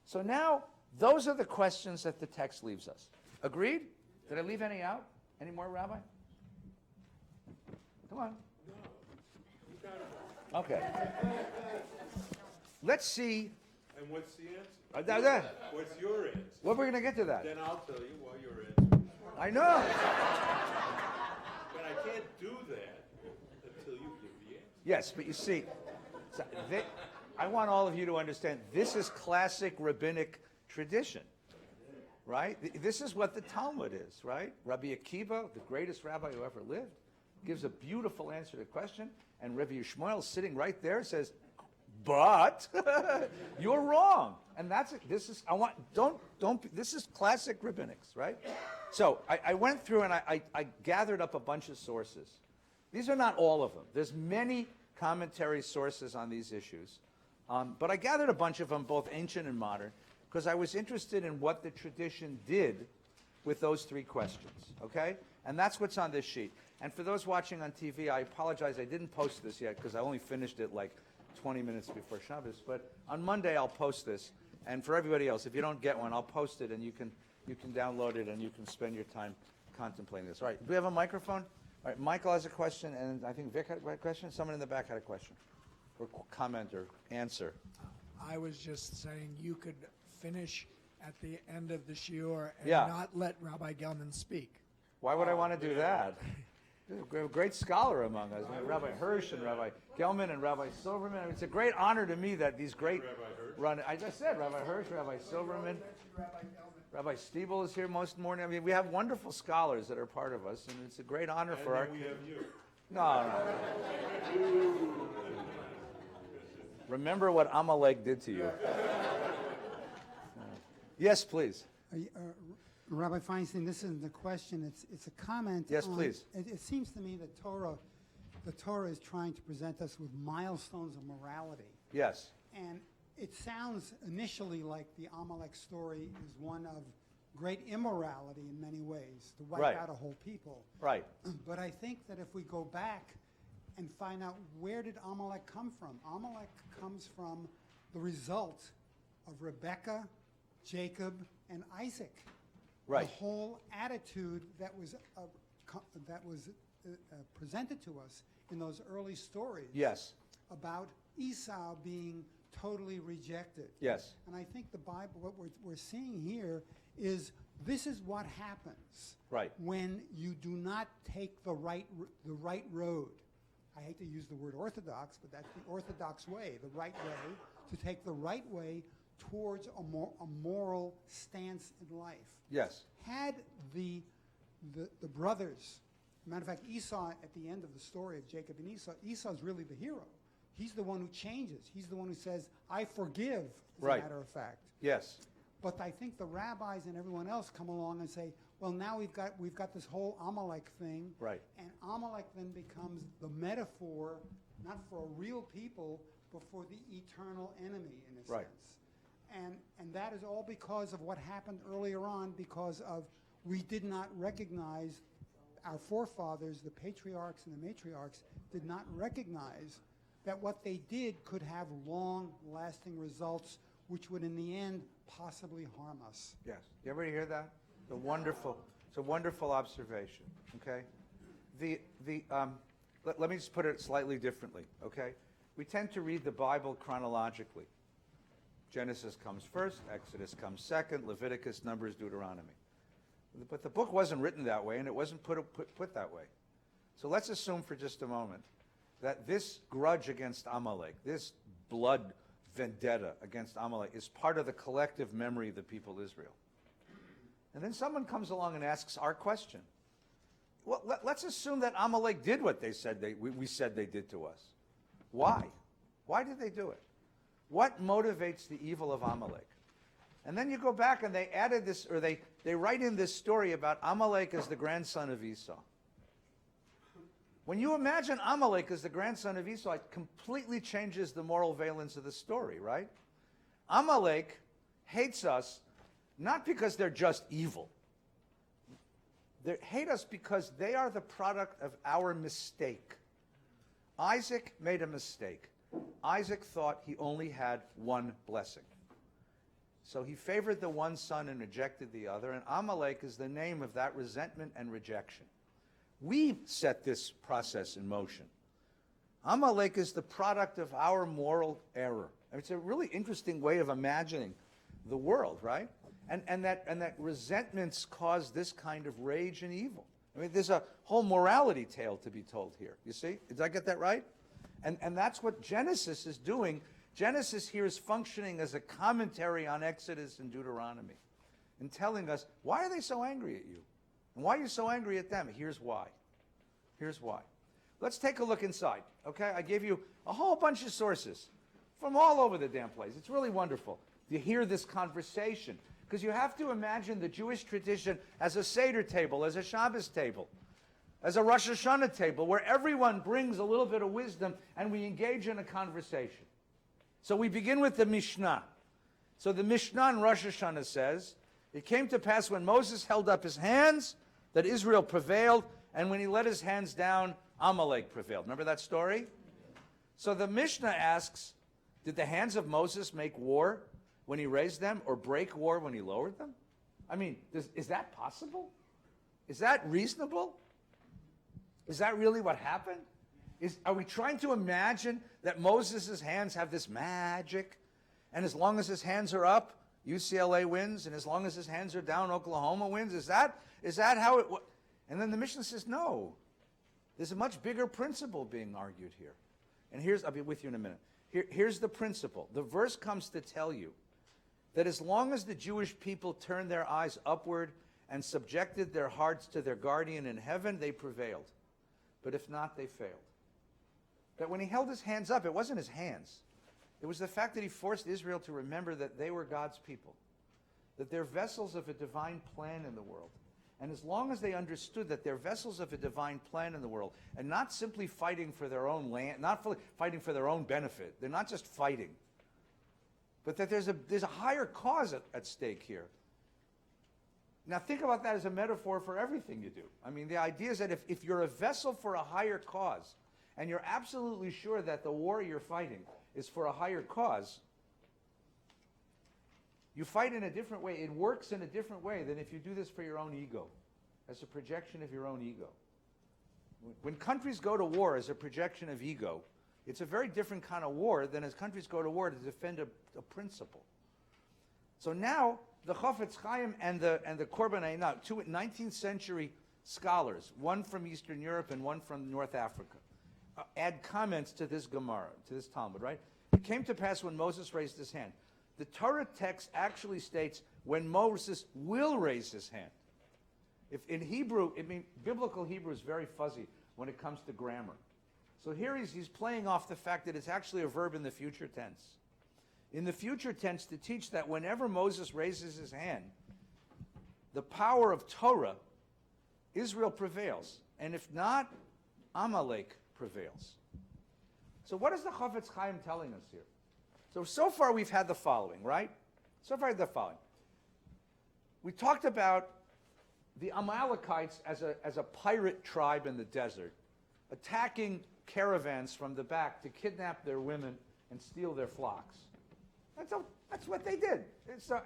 [SPEAKER 1] So now, those are the questions that the text leaves us. Agreed? Did I leave any out? Any more, Rabbi? Come on.
[SPEAKER 2] No, you got it.
[SPEAKER 1] Okay. Let's see.
[SPEAKER 2] And what's the answer? What's your answer?
[SPEAKER 1] Well, we're going to get to that.
[SPEAKER 2] Then I'll tell you what your answer is.
[SPEAKER 1] I know.
[SPEAKER 2] But I can't do that until you give the answer.
[SPEAKER 1] Yes, but you see, I want all of you to understand, this is classic rabbinic tradition, right? This is what the Talmud is, right? Rabbi Akiva, the greatest rabbi who ever lived, gives a beautiful answer to the question, and Rabbi Yishmael sitting right there says, but you're wrong. And this is classic rabbinics, right? So I went through and I gathered up a bunch of sources. These are not all of them. There's many commentary sources on these issues. But I gathered a bunch of them, both ancient and modern, because I was interested in what the tradition did with those three questions, okay? And that's what's on this sheet. And for those watching on TV, I apologize, I didn't post this yet because I only finished it like 20 minutes before Shabbos. But on Monday, I'll post this. And for everybody else, if you don't get one, I'll post it and you can download it and you can spend your time contemplating this. All right, do we have a microphone? All right, Michael has a question, and I think Vic had a question. Someone in the back had a question, or comment, or answer.
[SPEAKER 7] I was just saying you could finish at the end of the shiur and
[SPEAKER 1] Yeah.
[SPEAKER 7] not let Rabbi Gelman speak.
[SPEAKER 1] Why would I want to do that? We have a great scholar among us. We have Rabbi Hirsch and Rabbi Gelman and Rabbi Silverman. I mean, it's a great honor to me that these great I just said Rabbi Hirsch, Rabbi Silverman, Rabbi Stiebel is here most morning. I mean, we have wonderful scholars that are part of us, and it's a great honor for our.
[SPEAKER 2] And then we have you.
[SPEAKER 1] No. Remember what Amalek did to you. Yes, please.
[SPEAKER 8] Rabbi Feinstein, this isn't a question, it's a comment.
[SPEAKER 1] Yes, please.
[SPEAKER 8] It seems to me that the Torah is trying to present us with milestones of morality.
[SPEAKER 1] Yes.
[SPEAKER 8] And it sounds initially like the Amalek story is one of great immorality in many ways, to wipe out a whole people.
[SPEAKER 1] Right.
[SPEAKER 8] But I think that if we go back and find out where did Amalek come from, Amalek comes from the result of Rebekah, Jacob, and Isaac.
[SPEAKER 1] Right.
[SPEAKER 8] The whole attitude that was presented to us in those early stories.
[SPEAKER 1] Yes.
[SPEAKER 8] About Esau being totally rejected.
[SPEAKER 1] Yes.
[SPEAKER 8] And I think the Bible, what we're seeing here is this is what happens.
[SPEAKER 1] Right.
[SPEAKER 8] When you do not take the right road. I hate to use the word orthodox, but that's the orthodox way, the right way, to take the right way towards a moral stance in life.
[SPEAKER 1] Yes.
[SPEAKER 8] Had the the brothers. Matter of fact, Esau, at the end of the story of Jacob and Esau, Esau's really the hero. He's the one who changes. He's the one who says, I forgive, as
[SPEAKER 1] Right.
[SPEAKER 8] a matter of fact.
[SPEAKER 1] Yes.
[SPEAKER 8] But I think the rabbis and everyone else come along and say, well, now we've got this whole Amalek thing.
[SPEAKER 1] Right.
[SPEAKER 8] And Amalek then becomes the metaphor, not for a real people, but for the eternal enemy, in a
[SPEAKER 1] Right.
[SPEAKER 8] sense. And that is all because of what happened earlier on, because of we did not recognize, our forefathers, the patriarchs and the matriarchs, did not recognize that what they did could have long-lasting results, which would in the end possibly harm us.
[SPEAKER 1] Yes. You ever hear that? It's a wonderful observation. Okay. Let me just put it slightly differently. Okay. We tend to read the Bible chronologically. Genesis comes first, Exodus comes second, Leviticus, Numbers, Deuteronomy. But the book wasn't written that way, and it wasn't put that way. So let's assume for just a moment that this grudge against Amalek, this blood vendetta against Amalek, is part of the collective memory of the people of Israel. And then someone comes along and asks our question. Well, let's assume that Amalek did what they said we said they did to us. Why? Why did they do it? What motivates the evil of Amalek? And then you go back and they added this, or they write in this story about Amalek as the grandson of Esau. When you imagine Amalek as the grandson of Esau, it completely changes the moral valence of the story, right? Amalek hates us not because they're just evil. They hate us because they are the product of our mistake. Isaac made a mistake. Isaac thought he only had one blessing. So he favored the one son and rejected the other, and Amalek is the name of that resentment and rejection. We set this process in motion. Amalek is the product of our moral error. I mean, it's a really interesting way of imagining the world, right? And that resentments cause this kind of rage and evil. I mean, there's a whole morality tale to be told here. You see? Did I get that right? And that's what Genesis is doing. Genesis here is functioning as a commentary on Exodus and Deuteronomy and telling us, why are they so angry at you? And why are you so angry at them? Here's why. Here's why. Let's take a look inside, okay? I gave you a whole bunch of sources from all over the damn place. It's really wonderful to hear this conversation, because you have to imagine the Jewish tradition as a Seder table, as a Shabbos table, as a Rosh Hashanah table, where everyone brings a little bit of wisdom and we engage in a conversation. So we begin with the Mishnah. So the Mishnah in Rosh Hashanah says, it came to pass when Moses held up his hands that Israel prevailed, and when he let his hands down, Amalek prevailed. Remember that story? So the Mishnah asks, did the hands of Moses make war when he raised them, or break war when he lowered them? I mean, is that possible? Is that reasonable? Is that really what happened? Are we trying to imagine that Moses' hands have this magic, and as long as his hands are up, UCLA wins, and as long as his hands are down, Oklahoma wins? Is that how it? And then the Mishnah says, no. There's a much bigger principle being argued here. And I'll be with you in a minute. Here's the principle. The verse comes to tell you that as long as the Jewish people turned their eyes upward and subjected their hearts to their guardian in heaven, they prevailed. But if not, they failed. That when he held his hands up, it wasn't his hands. It was the fact that he forced Israel to remember that they were God's people, that they're vessels of a divine plan in the world. And as long as they understood that they're vessels of a divine plan in the world, and not simply fighting for their own land, not fighting for their own benefit, they're not just fighting, but that there's a higher cause at stake here. Now think about that as a metaphor for everything you do. I mean, the idea is that if you're a vessel for a higher cause, and you're absolutely sure that the war you're fighting is for a higher cause, you fight in a different way. It works in a different way than if you do this for your own ego, as a projection of your own ego. When countries go to war as a projection of ego, it's a very different kind of war than as countries go to war to defend a principle. So now, the Chofetz Chaim and the Korban Einah, two 19th century scholars, one from Eastern Europe and one from North Africa, add comments to this Gemara, to this Talmud, right? It came to pass when Moses raised his hand. The Torah text actually states when Moses will raise his hand. If in Hebrew, biblical Hebrew is very fuzzy when it comes to grammar. So here he's playing off the fact that it's actually a verb in the future tense. In the future tense, to teach that whenever Moses raises his hand, the power of Torah, Israel prevails. And if not, Amalek prevails. So what is the Chafetz Chaim telling us here? So far we've had the following, right? So far the following. We talked about the Amalekites as a pirate tribe in the desert, attacking caravans from the back to kidnap their women and steal their flocks. That's what they did.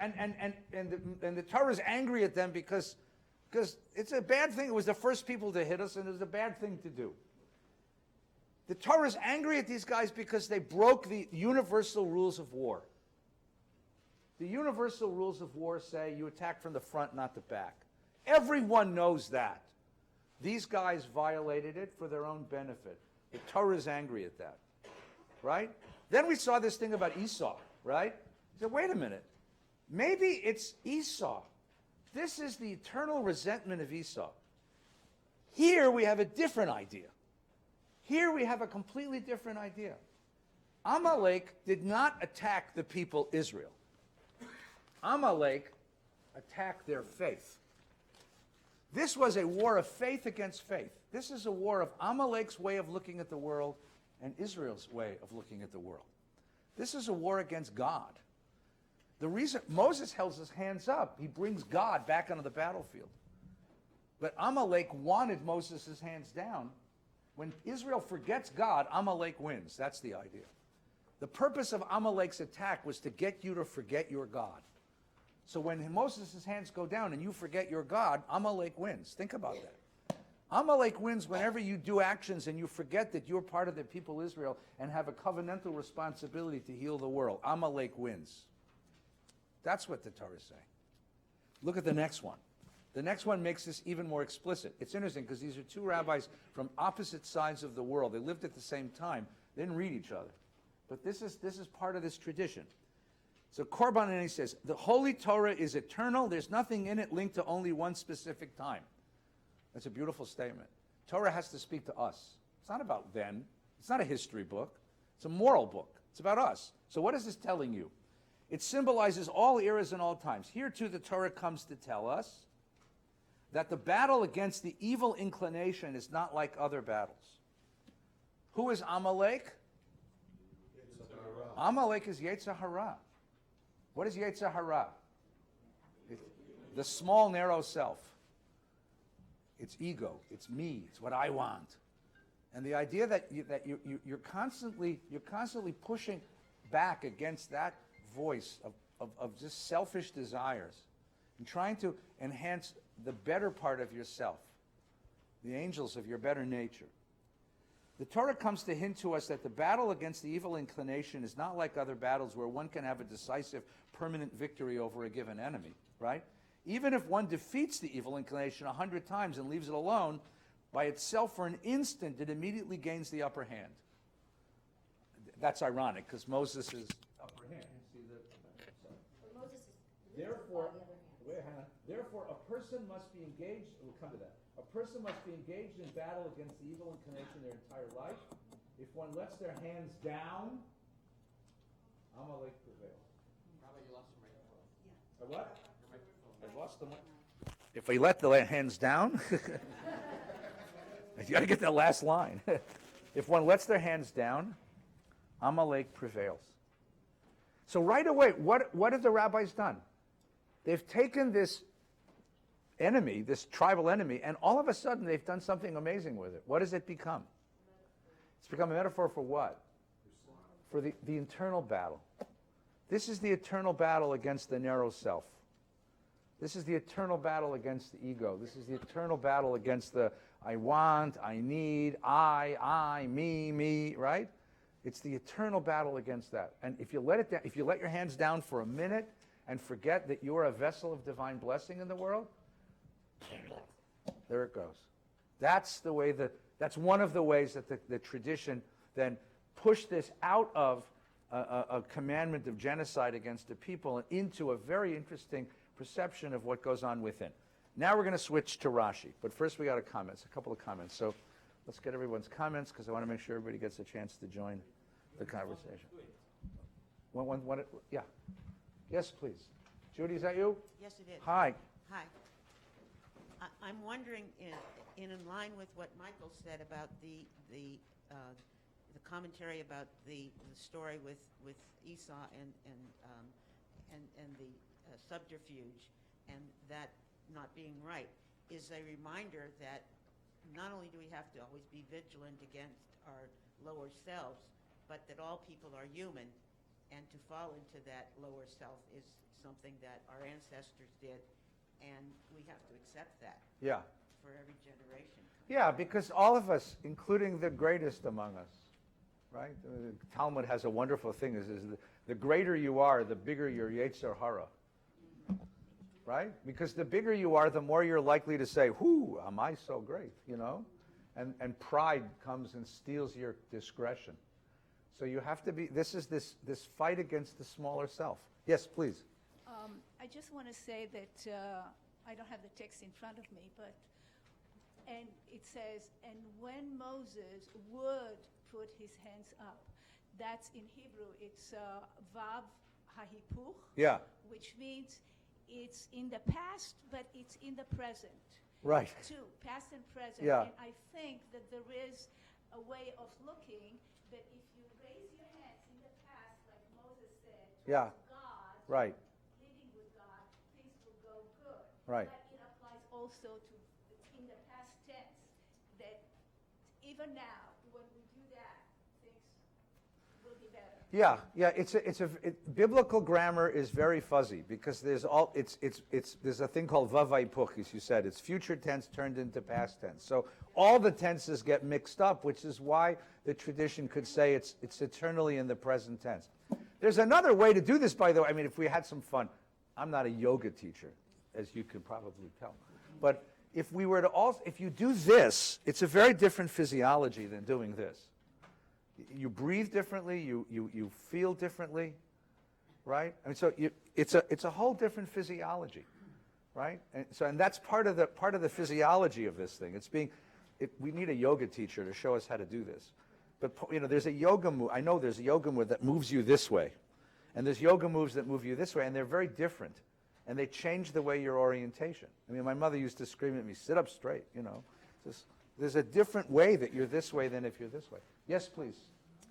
[SPEAKER 1] And the Torah is angry at them because it's a bad thing. It was the first people to hit us, and it was a bad thing to do. The Torah is angry at these guys because they broke the universal rules of war. The universal rules of war say you attack from the front, not the back. Everyone knows that. These guys violated it for their own benefit. The Torah is angry at that, right? Then we saw this thing about Esau, right? We said, wait a minute. Maybe it's Esau. This is the eternal resentment of Esau. Here we have a different idea. Here we have a completely different idea. Amalek did not attack the people Israel. Amalek attacked their faith. This was a war of faith against faith. This is a war of Amalek's way of looking at the world and Israel's way of looking at the world. This is a war against God. The reason Moses held his hands up, he brings God back onto the battlefield. But Amalek wanted Moses' hands down. When Israel forgets God, Amalek wins. That's the idea. The purpose of Amalek's attack was to get you to forget your God. So when Moses' hands go down and you forget your God, Amalek wins. Think about that. Amalek wins whenever you do actions and you forget that you're part of the people Israel and have a covenantal responsibility to heal the world. Amalek wins. That's what the Torah is saying. Look at the next one. The next one makes this even more explicit. It's interesting because these are two rabbis from opposite sides of the world. They lived at the same time. They didn't read each other. But this is part of this tradition. So Korbanani says, the Holy Torah is eternal. There's nothing in it linked to only one specific time. That's a beautiful statement. Torah has to speak to us. It's not about them. It's not a history book. It's a moral book. It's about us. So what is this telling you? It symbolizes all eras and all times. Here too the Torah comes to tell us that the battle against the evil inclination is not like other battles. Who is Amalek? Amalek is Yetzer Hara. What is Yetzer Hara? The small, narrow self. It's ego. It's me. It's what I want. And the idea that you're constantly pushing back against that voice of just selfish desires and trying to enhance the better part of yourself, the angels of your better nature. The Torah comes to hint to us that the battle against the evil inclination is not like other battles where one can have a decisive, permanent victory over a given enemy, right? Even if one defeats the evil inclination 100 times and leaves it alone, by itself for an instant, it immediately gains the upper hand. That's ironic, because Moses' upper hand. See
[SPEAKER 5] But Moses is
[SPEAKER 1] Therefore,
[SPEAKER 5] on the other hand.
[SPEAKER 1] wait, hang on. Therefore, a person must be engaged, we'll come to that. A person must be engaged in battle against the evil inclination their entire life. If one lets their hands down, Amalek prevails.
[SPEAKER 3] Rabbi, you lost your microphone.
[SPEAKER 1] A what? I lost the mic. If we let the hands down, you got to get that last line. If one lets their hands down, Amalek prevails. So right away, what have the rabbis done? They've taken this enemy, this tribal enemy, and all of a sudden they've done something amazing with it. What does it become? It's become a metaphor for what? For the internal battle. This is the eternal battle against the narrow self. This is the eternal battle against the ego. This is the eternal battle against the I want, I need, I, me, right? It's the eternal battle against that. And if you let it down, if you let your hands down for a minute and forget that you are a vessel of divine blessing in the world, there it goes. That's the way that's one of the ways that the tradition then pushed this out of a commandment of genocide against the people and into a very interesting perception of what goes on within. Now we're going to switch to Rashi. But first we got a couple of comments. So let's get everyone's comments because I want to make sure everybody gets a chance to join the conversation. Yeah. Yes, please. Judy, is that you?
[SPEAKER 9] Yes, it is.
[SPEAKER 1] Hi.
[SPEAKER 9] Hi. I'm wondering, in line with what Michael said about the commentary about the story with Esau and the subterfuge, and that not being right, is a reminder that not only do we have to always be vigilant against our lower selves, but that all people are human, and to fall into that lower self is something that our ancestors did, and we have to accept that.
[SPEAKER 1] Yeah.
[SPEAKER 9] For every generation.
[SPEAKER 1] Yeah, because all of us, including the greatest among us, right? The Talmud has a wonderful thing, is the greater you are, the bigger your Yetzer Hara. Right? Because the bigger you are, the more you're likely to say, whoo, am I so great, you know? And pride comes and steals your discretion. So you have to be, this fight against the smaller self. Yes, please.
[SPEAKER 10] I just want to say that I don't have the text in front of me, and it says, and when Moses would put his hands up, that's in Hebrew, it's Vav Hahipuch,
[SPEAKER 1] Yeah.
[SPEAKER 10] which means it's in the past, but it's in the present.
[SPEAKER 1] Right.
[SPEAKER 10] Too, past and present.
[SPEAKER 1] Yeah.
[SPEAKER 10] And I think that there is a way of looking that if you raise your hands in the past, like Moses said,
[SPEAKER 1] Yeah.
[SPEAKER 10] towards God,
[SPEAKER 1] Right.
[SPEAKER 10] living with God, things will go good.
[SPEAKER 1] Right.
[SPEAKER 10] But it applies also to in the past tense, that even now, when we do that, things will be better.
[SPEAKER 1] Yeah, biblical grammar is very fuzzy because there's a thing called vavaipuch, as you said. It's future tense turned into past tense. So all the tenses get mixed up, which is why the tradition could say it's eternally in the present tense. There's another way to do this, by the way. I mean, if we had some fun, I'm not a yoga teacher, as you could probably tell, but if you do this, it's a very different physiology than doing this. You breathe differently. You feel differently, right? I mean, so it's a whole different physiology, right? And that's part of the physiology of this thing. We need a yoga teacher to show us how to do this. But there's a yoga move. I know there's a yoga move that moves you this way, and there's yoga moves that move you this way, and they're very different, and they change the way your orientation. I mean, my mother used to scream at me, "Sit up straight," There's a different way that you're this way than if you're this way. Yes, please.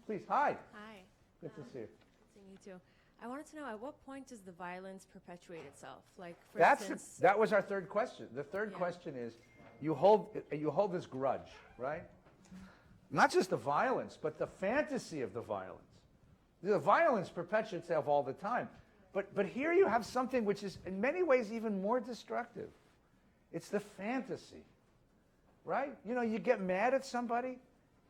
[SPEAKER 1] Please, hi.
[SPEAKER 11] Hi.
[SPEAKER 1] Good to see you.
[SPEAKER 11] Good seeing you too. I wanted to know, at what point does the violence perpetuate itself? Like, for instance...
[SPEAKER 1] That was our third question. The third question is, you hold this grudge, right? Not just the violence, but the fantasy of the violence. The violence perpetuates itself all the time. But here you have something which is, in many ways, even more destructive. It's the fantasy. Right? You get mad at somebody,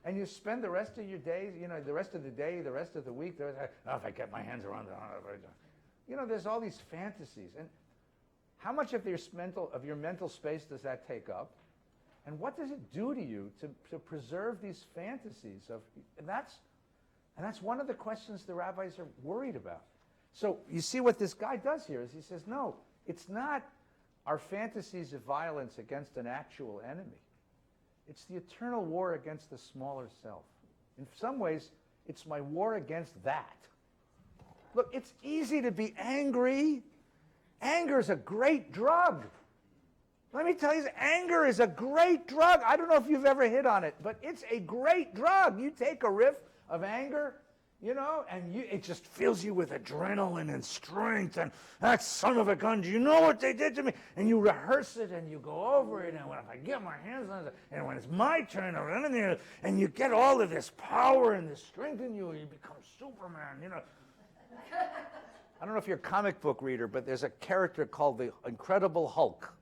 [SPEAKER 1] and you spend the rest of your days, the rest of the day, the rest of the week, if I get my hands around it, there's all these fantasies. And how much of your mental space does that take up? And what does it do to you to preserve these fantasies and that's one of the questions the rabbis are worried about. So you see what this guy does here is he says, no, it's not our fantasies of violence against an actual enemy. It's the eternal war against the smaller self. In some ways, it's my war against that. Look, it's easy to be angry. Anger is a great drug. Let me tell you, anger is a great drug. I don't know if you've ever hit on it, but it's a great drug. You take a riff of anger, and it just fills you with adrenaline and strength, and that son of a gun, do you know what they did to me? And you rehearse it, and you go over it, and when I get my hands on it, and when it's my turn to run in there, and you get all of this power and this strength in you, and you become Superman, I don't know if you're a comic book reader, but there's a character called the Incredible Hulk,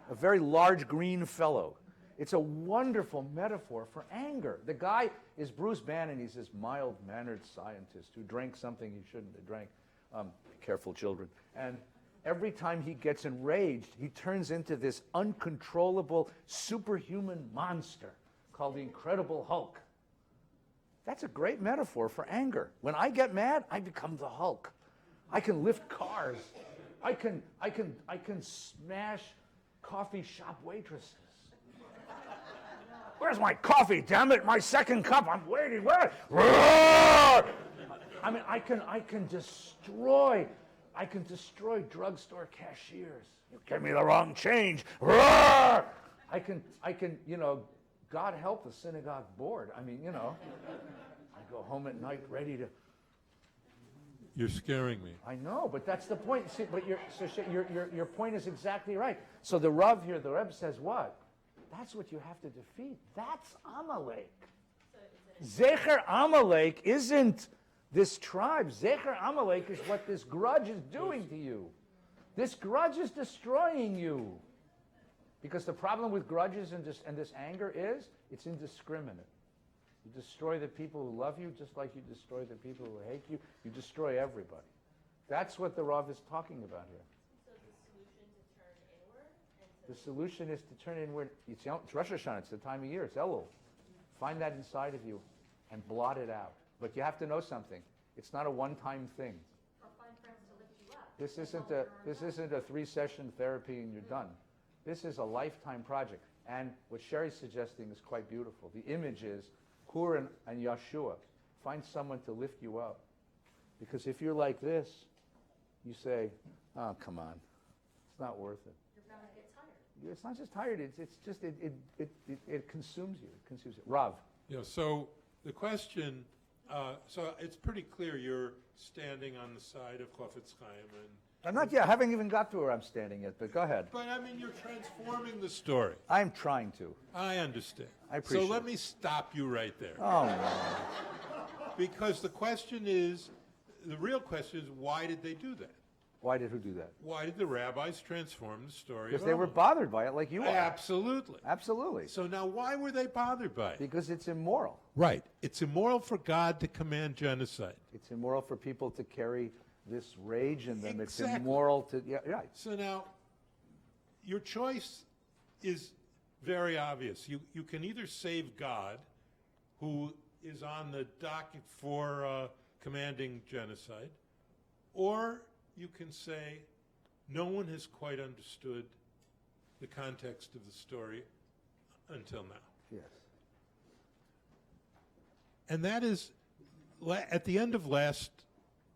[SPEAKER 1] a very large green fellow. It's a wonderful metaphor for anger. The guy is Bruce Bannon. He's this mild-mannered scientist who drank something he shouldn't have drank. Be careful, children. And every time he gets enraged, he turns into this uncontrollable superhuman monster called the Incredible Hulk. That's a great metaphor for anger. When I get mad, I become the Hulk. I can lift cars. I can smash coffee shop waitresses. Where's my coffee, damn it? My second cup, I'm waiting. Where? Roar! I mean, I can destroy drugstore cashiers. You gave me the wrong change. Roar! I can, God help the synagogue board. I mean, I go home at night ready to.
[SPEAKER 12] You're scaring me.
[SPEAKER 1] I know, but that's the point. See, but your point is exactly right. So the Rav here, the Rebbe says what? That's what you have to defeat. That's Amalek. Zecher Amalek isn't this tribe. Zecher Amalek is what this grudge is doing to you. This grudge is destroying you. Because the problem with grudges and this anger is, it's indiscriminate. You destroy the people who love you just like you destroy the people who hate you. You destroy everybody. That's what the Rav is talking about here.
[SPEAKER 11] So the solution to turn inward?
[SPEAKER 1] The solution is to turn inward. It's Rosh Hashanah. It's the time of year. It's Elul. Find that inside of you and blot it out. But you have to know something. It's not a one-time thing.
[SPEAKER 5] Or find friends to lift you up.
[SPEAKER 1] This isn't a 3-session therapy and you're done. This is a lifetime project. And what Sherry's suggesting is quite beautiful. The image is Hur and Yeshua. Find someone to lift you up. Because if you're like this, you say, oh, come on. It's not worth it.
[SPEAKER 5] You're bound to get tired.
[SPEAKER 1] It's not just tired. It's just, it consumes you. It consumes you. Rav.
[SPEAKER 12] Yeah, so the question, so it's pretty clear you're standing on the side of Chofetz Chaim and
[SPEAKER 1] I'm not yet. I haven't even got to where I'm standing yet, but go ahead.
[SPEAKER 12] But I mean, you're transforming the story.
[SPEAKER 1] I'm trying to.
[SPEAKER 12] I understand.
[SPEAKER 1] I appreciate
[SPEAKER 12] So let
[SPEAKER 1] it.
[SPEAKER 12] me stop you right there.
[SPEAKER 1] Oh, no.
[SPEAKER 12] Because the question is, the real question is, why did they do that?
[SPEAKER 1] Why did who do that?
[SPEAKER 12] Why did the rabbis transform the story?
[SPEAKER 1] Because
[SPEAKER 12] of
[SPEAKER 1] they were
[SPEAKER 12] Amalek?
[SPEAKER 1] bothered by it like you are.
[SPEAKER 12] Absolutely.
[SPEAKER 1] Absolutely.
[SPEAKER 12] So now why were they bothered by it?
[SPEAKER 1] Because it's immoral.
[SPEAKER 12] Right. It's immoral for God to command genocide.
[SPEAKER 1] It's immoral for people to carry this rage in them.
[SPEAKER 12] Exactly.
[SPEAKER 1] It's immoral to, yeah, right.
[SPEAKER 12] So now, your choice is very obvious. You can either save God, who is on the docket for commanding genocide, or you can say, no one has quite understood the context of the story until now.
[SPEAKER 1] Yes.
[SPEAKER 12] And that is, at the end of last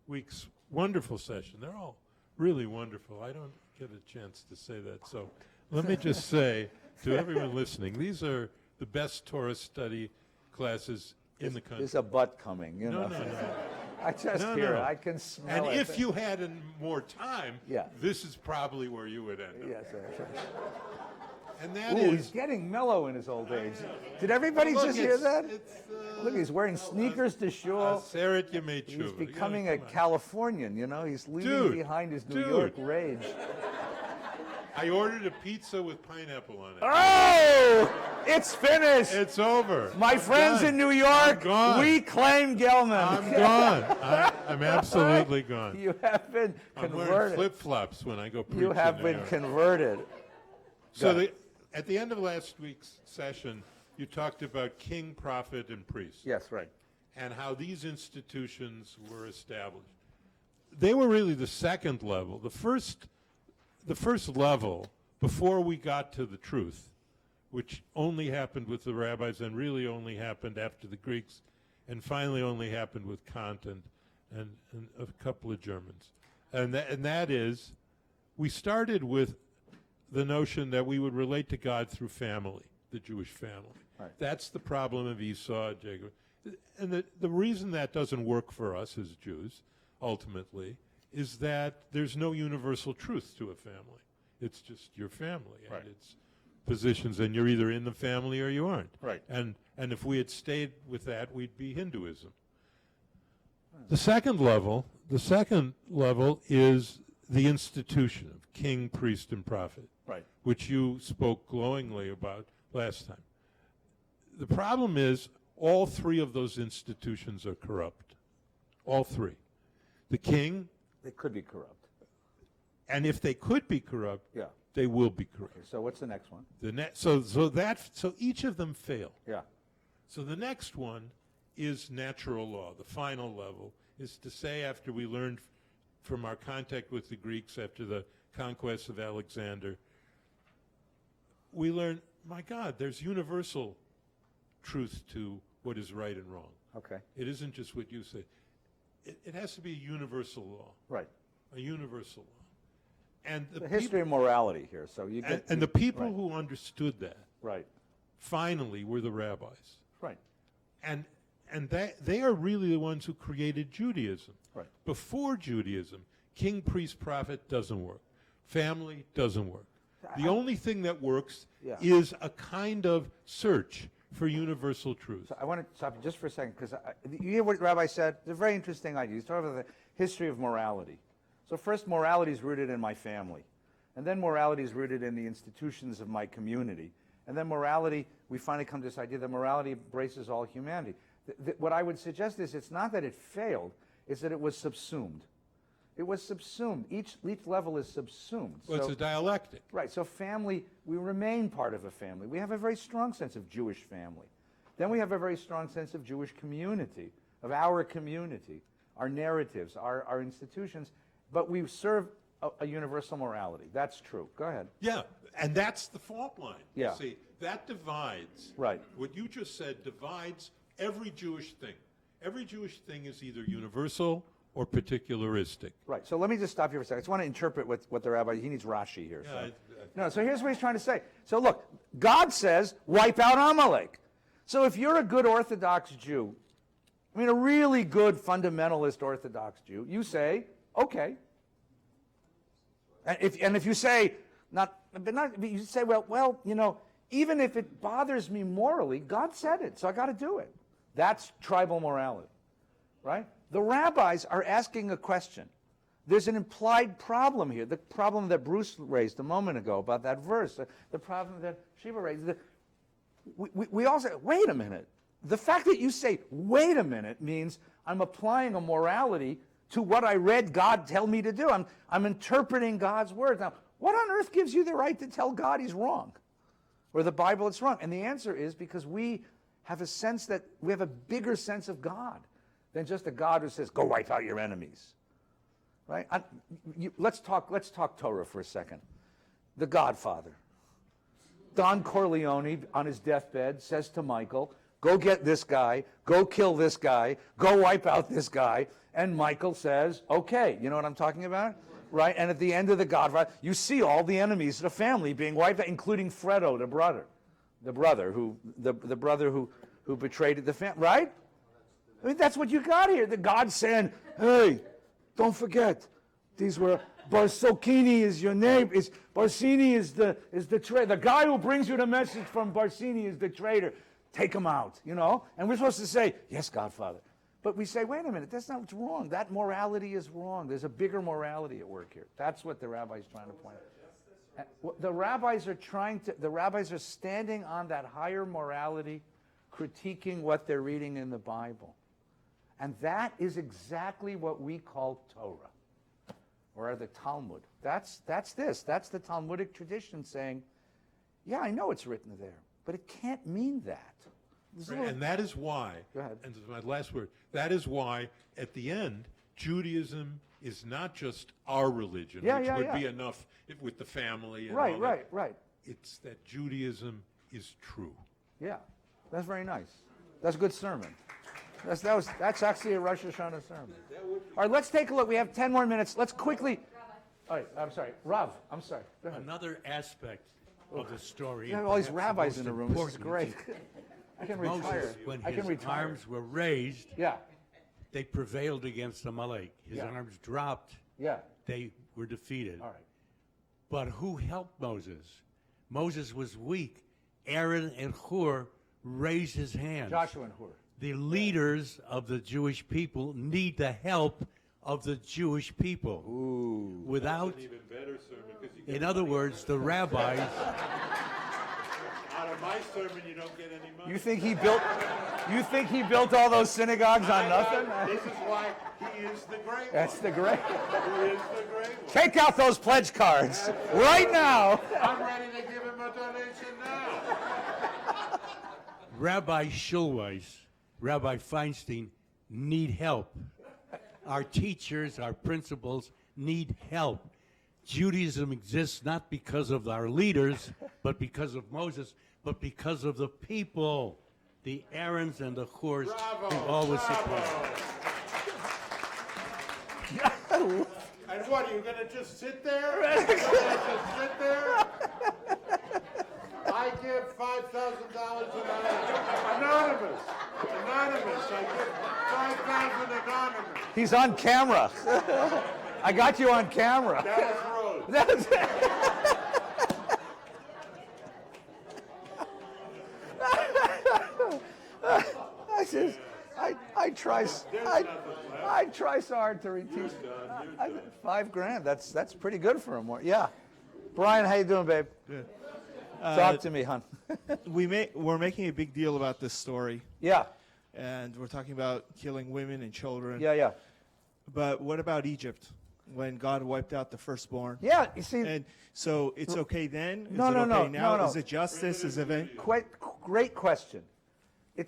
[SPEAKER 12] week's wonderful session, they're all really wonderful. I don't get a chance to say that. So let me just say to everyone listening, these are the best Torah study classes in the country.
[SPEAKER 1] There's a butt coming, you know.
[SPEAKER 12] No.
[SPEAKER 1] I just
[SPEAKER 12] No,
[SPEAKER 1] hear
[SPEAKER 12] no.
[SPEAKER 1] it. I can smell
[SPEAKER 12] And
[SPEAKER 1] it.
[SPEAKER 12] if you had more time,
[SPEAKER 1] Yeah.
[SPEAKER 12] this is probably where you would end up.
[SPEAKER 1] Yes, sir.
[SPEAKER 12] And that
[SPEAKER 1] Ooh,
[SPEAKER 12] is...
[SPEAKER 1] he's getting mellow in his old age. Did everybody
[SPEAKER 12] Look,
[SPEAKER 1] just hear that?
[SPEAKER 12] It's,
[SPEAKER 1] Look, he's wearing sneakers to shul.
[SPEAKER 12] Aseret Yemei
[SPEAKER 1] He's
[SPEAKER 12] Tshuva.
[SPEAKER 1] becoming
[SPEAKER 12] Yeah,
[SPEAKER 1] a
[SPEAKER 12] come on.
[SPEAKER 1] Californian, you know. He's leaving
[SPEAKER 12] Dude,
[SPEAKER 1] behind his New
[SPEAKER 12] dude.
[SPEAKER 1] York rage.
[SPEAKER 12] I ordered a pizza with pineapple on it.
[SPEAKER 1] Oh! It's finished!
[SPEAKER 12] It's over.
[SPEAKER 1] My
[SPEAKER 12] I'm
[SPEAKER 1] friends
[SPEAKER 12] done.
[SPEAKER 1] in New York,
[SPEAKER 12] I'm gone.
[SPEAKER 1] we claim Gelman.
[SPEAKER 12] I'm gone. I'm absolutely gone.
[SPEAKER 1] You have been
[SPEAKER 12] I'm wearing
[SPEAKER 1] converted.
[SPEAKER 12] flip-flops when I go preach
[SPEAKER 1] You have
[SPEAKER 12] in New
[SPEAKER 1] been
[SPEAKER 12] York.
[SPEAKER 1] converted.
[SPEAKER 12] So
[SPEAKER 1] Go.
[SPEAKER 12] at the end of last week's session, you talked about king, prophet, and priest.
[SPEAKER 1] Yes, right.
[SPEAKER 12] And how these institutions were established. They were really the second level. The first level, before we got to the truth, which only happened with the rabbis and really only happened after the Greeks, and finally only happened with Kant and a couple of Germans. And that is, we started with the notion that we would relate to God through family, the Jewish family.
[SPEAKER 1] Right.
[SPEAKER 12] That's the problem of Esau, Jacob. And the reason that doesn't work for us as Jews, ultimately, is that there's no universal truth to a family. It's just your family, and
[SPEAKER 1] Right.
[SPEAKER 12] it's positions, and you're either in the family or you aren't.
[SPEAKER 1] Right.
[SPEAKER 12] And if we had stayed with that, we'd be Hinduism. The second level is the institution of king, priest, and prophet,
[SPEAKER 1] Right.
[SPEAKER 12] which you spoke glowingly about last time. The problem is all three of those institutions are corrupt. All three. The king,
[SPEAKER 1] They could be corrupt.
[SPEAKER 12] and if they could be corrupt,
[SPEAKER 1] Yeah.
[SPEAKER 12] they will be corrupt.
[SPEAKER 1] Okay, so what's the next one?
[SPEAKER 12] So each of them fail.
[SPEAKER 1] Yeah.
[SPEAKER 12] So the next one is natural law. The final level is to say, after we learned from our contact with the Greeks after the conquest of Alexander, we learn, my God, there's universal truth to what is right and wrong.
[SPEAKER 1] Okay.
[SPEAKER 12] It isn't just what you say. It has to be a universal law.
[SPEAKER 1] Right.
[SPEAKER 12] A universal law. And
[SPEAKER 1] The history of morality here. So you
[SPEAKER 12] and,
[SPEAKER 1] get
[SPEAKER 12] and the people
[SPEAKER 1] right.
[SPEAKER 12] who understood that
[SPEAKER 1] Right.
[SPEAKER 12] finally were the rabbis.
[SPEAKER 1] Right.
[SPEAKER 12] And they are really the ones who created Judaism.
[SPEAKER 1] Right.
[SPEAKER 12] Before Judaism, king, priest, prophet doesn't work. Family doesn't work. The only thing that works
[SPEAKER 1] Yeah.
[SPEAKER 12] is a kind of search for universal truth.
[SPEAKER 1] So I want to stop you just for a second, because you hear what Rabbi said? It's a very interesting idea. He's talking about the history of morality. So first, morality is rooted in my family. And then morality is rooted in the institutions of my community. And then morality, we finally come to this idea that morality embraces all humanity. What I would suggest is it's not that it failed, it's that it was subsumed. It was subsumed. Each level is subsumed.
[SPEAKER 12] Well, it's a dialectic.
[SPEAKER 1] Right, so family, we remain part of a family. We have a very strong sense of Jewish family. Then we have a very strong sense of Jewish community, of our community, our narratives, our institutions, but we serve a universal morality. That's true. Go ahead.
[SPEAKER 12] Yeah, and that's the fault line.
[SPEAKER 1] Yeah.
[SPEAKER 12] See, that divides.
[SPEAKER 1] Right.
[SPEAKER 12] What you just said divides every Jewish thing. Every Jewish thing is either universal or particularistic.
[SPEAKER 1] Right, so let me just stop you for a second. I just want to interpret what the rabbi, he needs Rashi here.
[SPEAKER 12] Yeah,
[SPEAKER 1] No, so here's what he's trying to say. So look, God says, wipe out Amalek. So if you're a good Orthodox Jew, I mean a really good fundamentalist Orthodox Jew, you say, okay. And if you say, you say, well, you know, even if it bothers me morally, God said it, so I got to do it. That's tribal morality, right? The rabbis are asking a question. There's an implied problem here, the problem that Bruce raised a moment ago about that verse, the problem that Shiva raised. We all say, wait a minute. The fact that you say, wait a minute, means I'm applying a morality to what I read God tell me to do. I'm interpreting God's words. Now, what on earth gives you the right to tell God he's wrong? Or the Bible it's wrong? And the answer is because we have a sense that we have a bigger sense of God than just a God who says, go wipe out your enemies. Right? Let's talk Torah for a second. The Godfather. Don Corleone, on his deathbed, says to Michael, go get this guy, go kill this guy, go wipe out this guy. And Michael says, okay. You know what I'm talking about? Right? And at the end of The Godfather, you see all the enemies of the family being wiped out, including Fredo, the brother who betrayed the family. Right? I mean, that's what you got here. The God saying, hey, don't forget, these were Barsocchini is your name. Barsini is the traitor. The guy who brings you the message from Barsini is the traitor. Take him out, you know? And we're supposed to say, yes, Godfather. But we say, wait a minute, that's not what's wrong. That morality is wrong. There's a bigger morality at work here. That's what the rabbi's trying to point out. The rabbis are standing on that higher morality, critiquing what they're reading in the Bible. And that is exactly what we call Torah, or the Talmud. That's the Talmudic tradition saying, yeah, I know it's written there, but it can't mean that.
[SPEAKER 12] Right, and that is why,
[SPEAKER 1] Go ahead.
[SPEAKER 12] and this is my last word, that is why, at the end, Judaism is not just our religion, which would be enough with the family and all that.
[SPEAKER 1] Right.
[SPEAKER 12] It's that Judaism is true.
[SPEAKER 1] Yeah, that's very nice. That's a good sermon. That's actually a Rosh Hashanah sermon. All right, let's take a look. We have 10 more minutes. Let's quickly. All right, I'm sorry. Rav, I'm sorry. Go ahead.
[SPEAKER 2] Another aspect of the story.
[SPEAKER 1] You have all these
[SPEAKER 2] perhaps
[SPEAKER 1] rabbis
[SPEAKER 2] the
[SPEAKER 1] in the
[SPEAKER 2] most
[SPEAKER 1] room. This is
[SPEAKER 2] important,
[SPEAKER 1] great. I can retire.
[SPEAKER 2] Moses, when
[SPEAKER 1] I can
[SPEAKER 2] his
[SPEAKER 1] retire.
[SPEAKER 2] arms were raised,
[SPEAKER 1] Yeah,
[SPEAKER 2] they prevailed against Amalek. His
[SPEAKER 1] Yeah.
[SPEAKER 2] arms dropped,
[SPEAKER 1] yeah.
[SPEAKER 2] they were defeated.
[SPEAKER 1] All right.
[SPEAKER 2] But who helped Moses? Moses was weak. Aaron and Hur raised his hands.
[SPEAKER 1] Joshua and Hur.
[SPEAKER 2] The leaders of the Jewish people need the help of the Jewish people.
[SPEAKER 1] Ooh.
[SPEAKER 2] Without,
[SPEAKER 12] Even better sermon because you
[SPEAKER 2] in other words, the rabbis.
[SPEAKER 12] out of my sermon you don't get any money.
[SPEAKER 1] You think he built all those synagogues on nothing?
[SPEAKER 12] This is why he is the great
[SPEAKER 1] That's the great.
[SPEAKER 12] one. He is the great one.
[SPEAKER 1] Take out those pledge cards right now.
[SPEAKER 12] I'm ready to give him a donation now.
[SPEAKER 2] Rabbi Schulweis, Rabbi Feinstein need help. Our teachers, our principals need help. Judaism exists not because of our leaders, but because of Moses, but because of the people, the Aarons and the Hurs who always support.
[SPEAKER 6] And what, are you going to just sit there? Are you going to just sit there? I give $5,000 anonymous. Anonymous. I give 5,000 anonymous.
[SPEAKER 1] He's on camera. I got you on camera.
[SPEAKER 6] Dallas Rose.
[SPEAKER 1] That's I try so hard to reteach. $5,000. That's pretty good for him. Yeah. Brian, how you doing, babe?
[SPEAKER 13] Good.
[SPEAKER 1] Talk to me, hon.
[SPEAKER 13] We're making a big deal about this story.
[SPEAKER 1] Yeah.
[SPEAKER 13] And we're talking about killing women and children.
[SPEAKER 1] Yeah.
[SPEAKER 13] But what about Egypt, when God wiped out the firstborn?
[SPEAKER 1] Yeah, you see.
[SPEAKER 13] And so it's okay then?
[SPEAKER 1] No.
[SPEAKER 13] Now? Is it justice? Is it
[SPEAKER 1] Great question.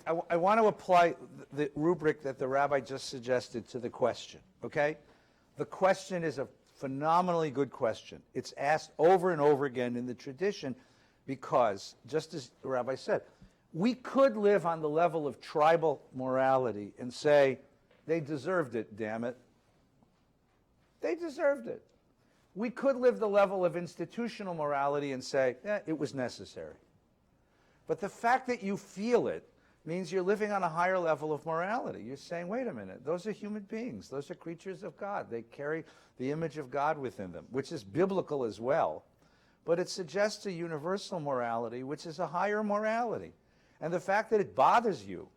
[SPEAKER 1] I want to apply the rubric that the rabbi just suggested to the question, okay? The question is a phenomenally good question. It's asked over and over again in the tradition because, just as the rabbi said, we could live on the level of tribal morality and say, they deserved it, damn it. They deserved it. We could live the level of institutional morality and say, it was necessary. But the fact that you feel it means you're living on a higher level of morality. You're saying, wait a minute, those are human beings. Those are creatures of God. They carry the image of God within them, which is biblical as well. But it suggests a universal morality, which is a higher morality. And the fact that it bothers you,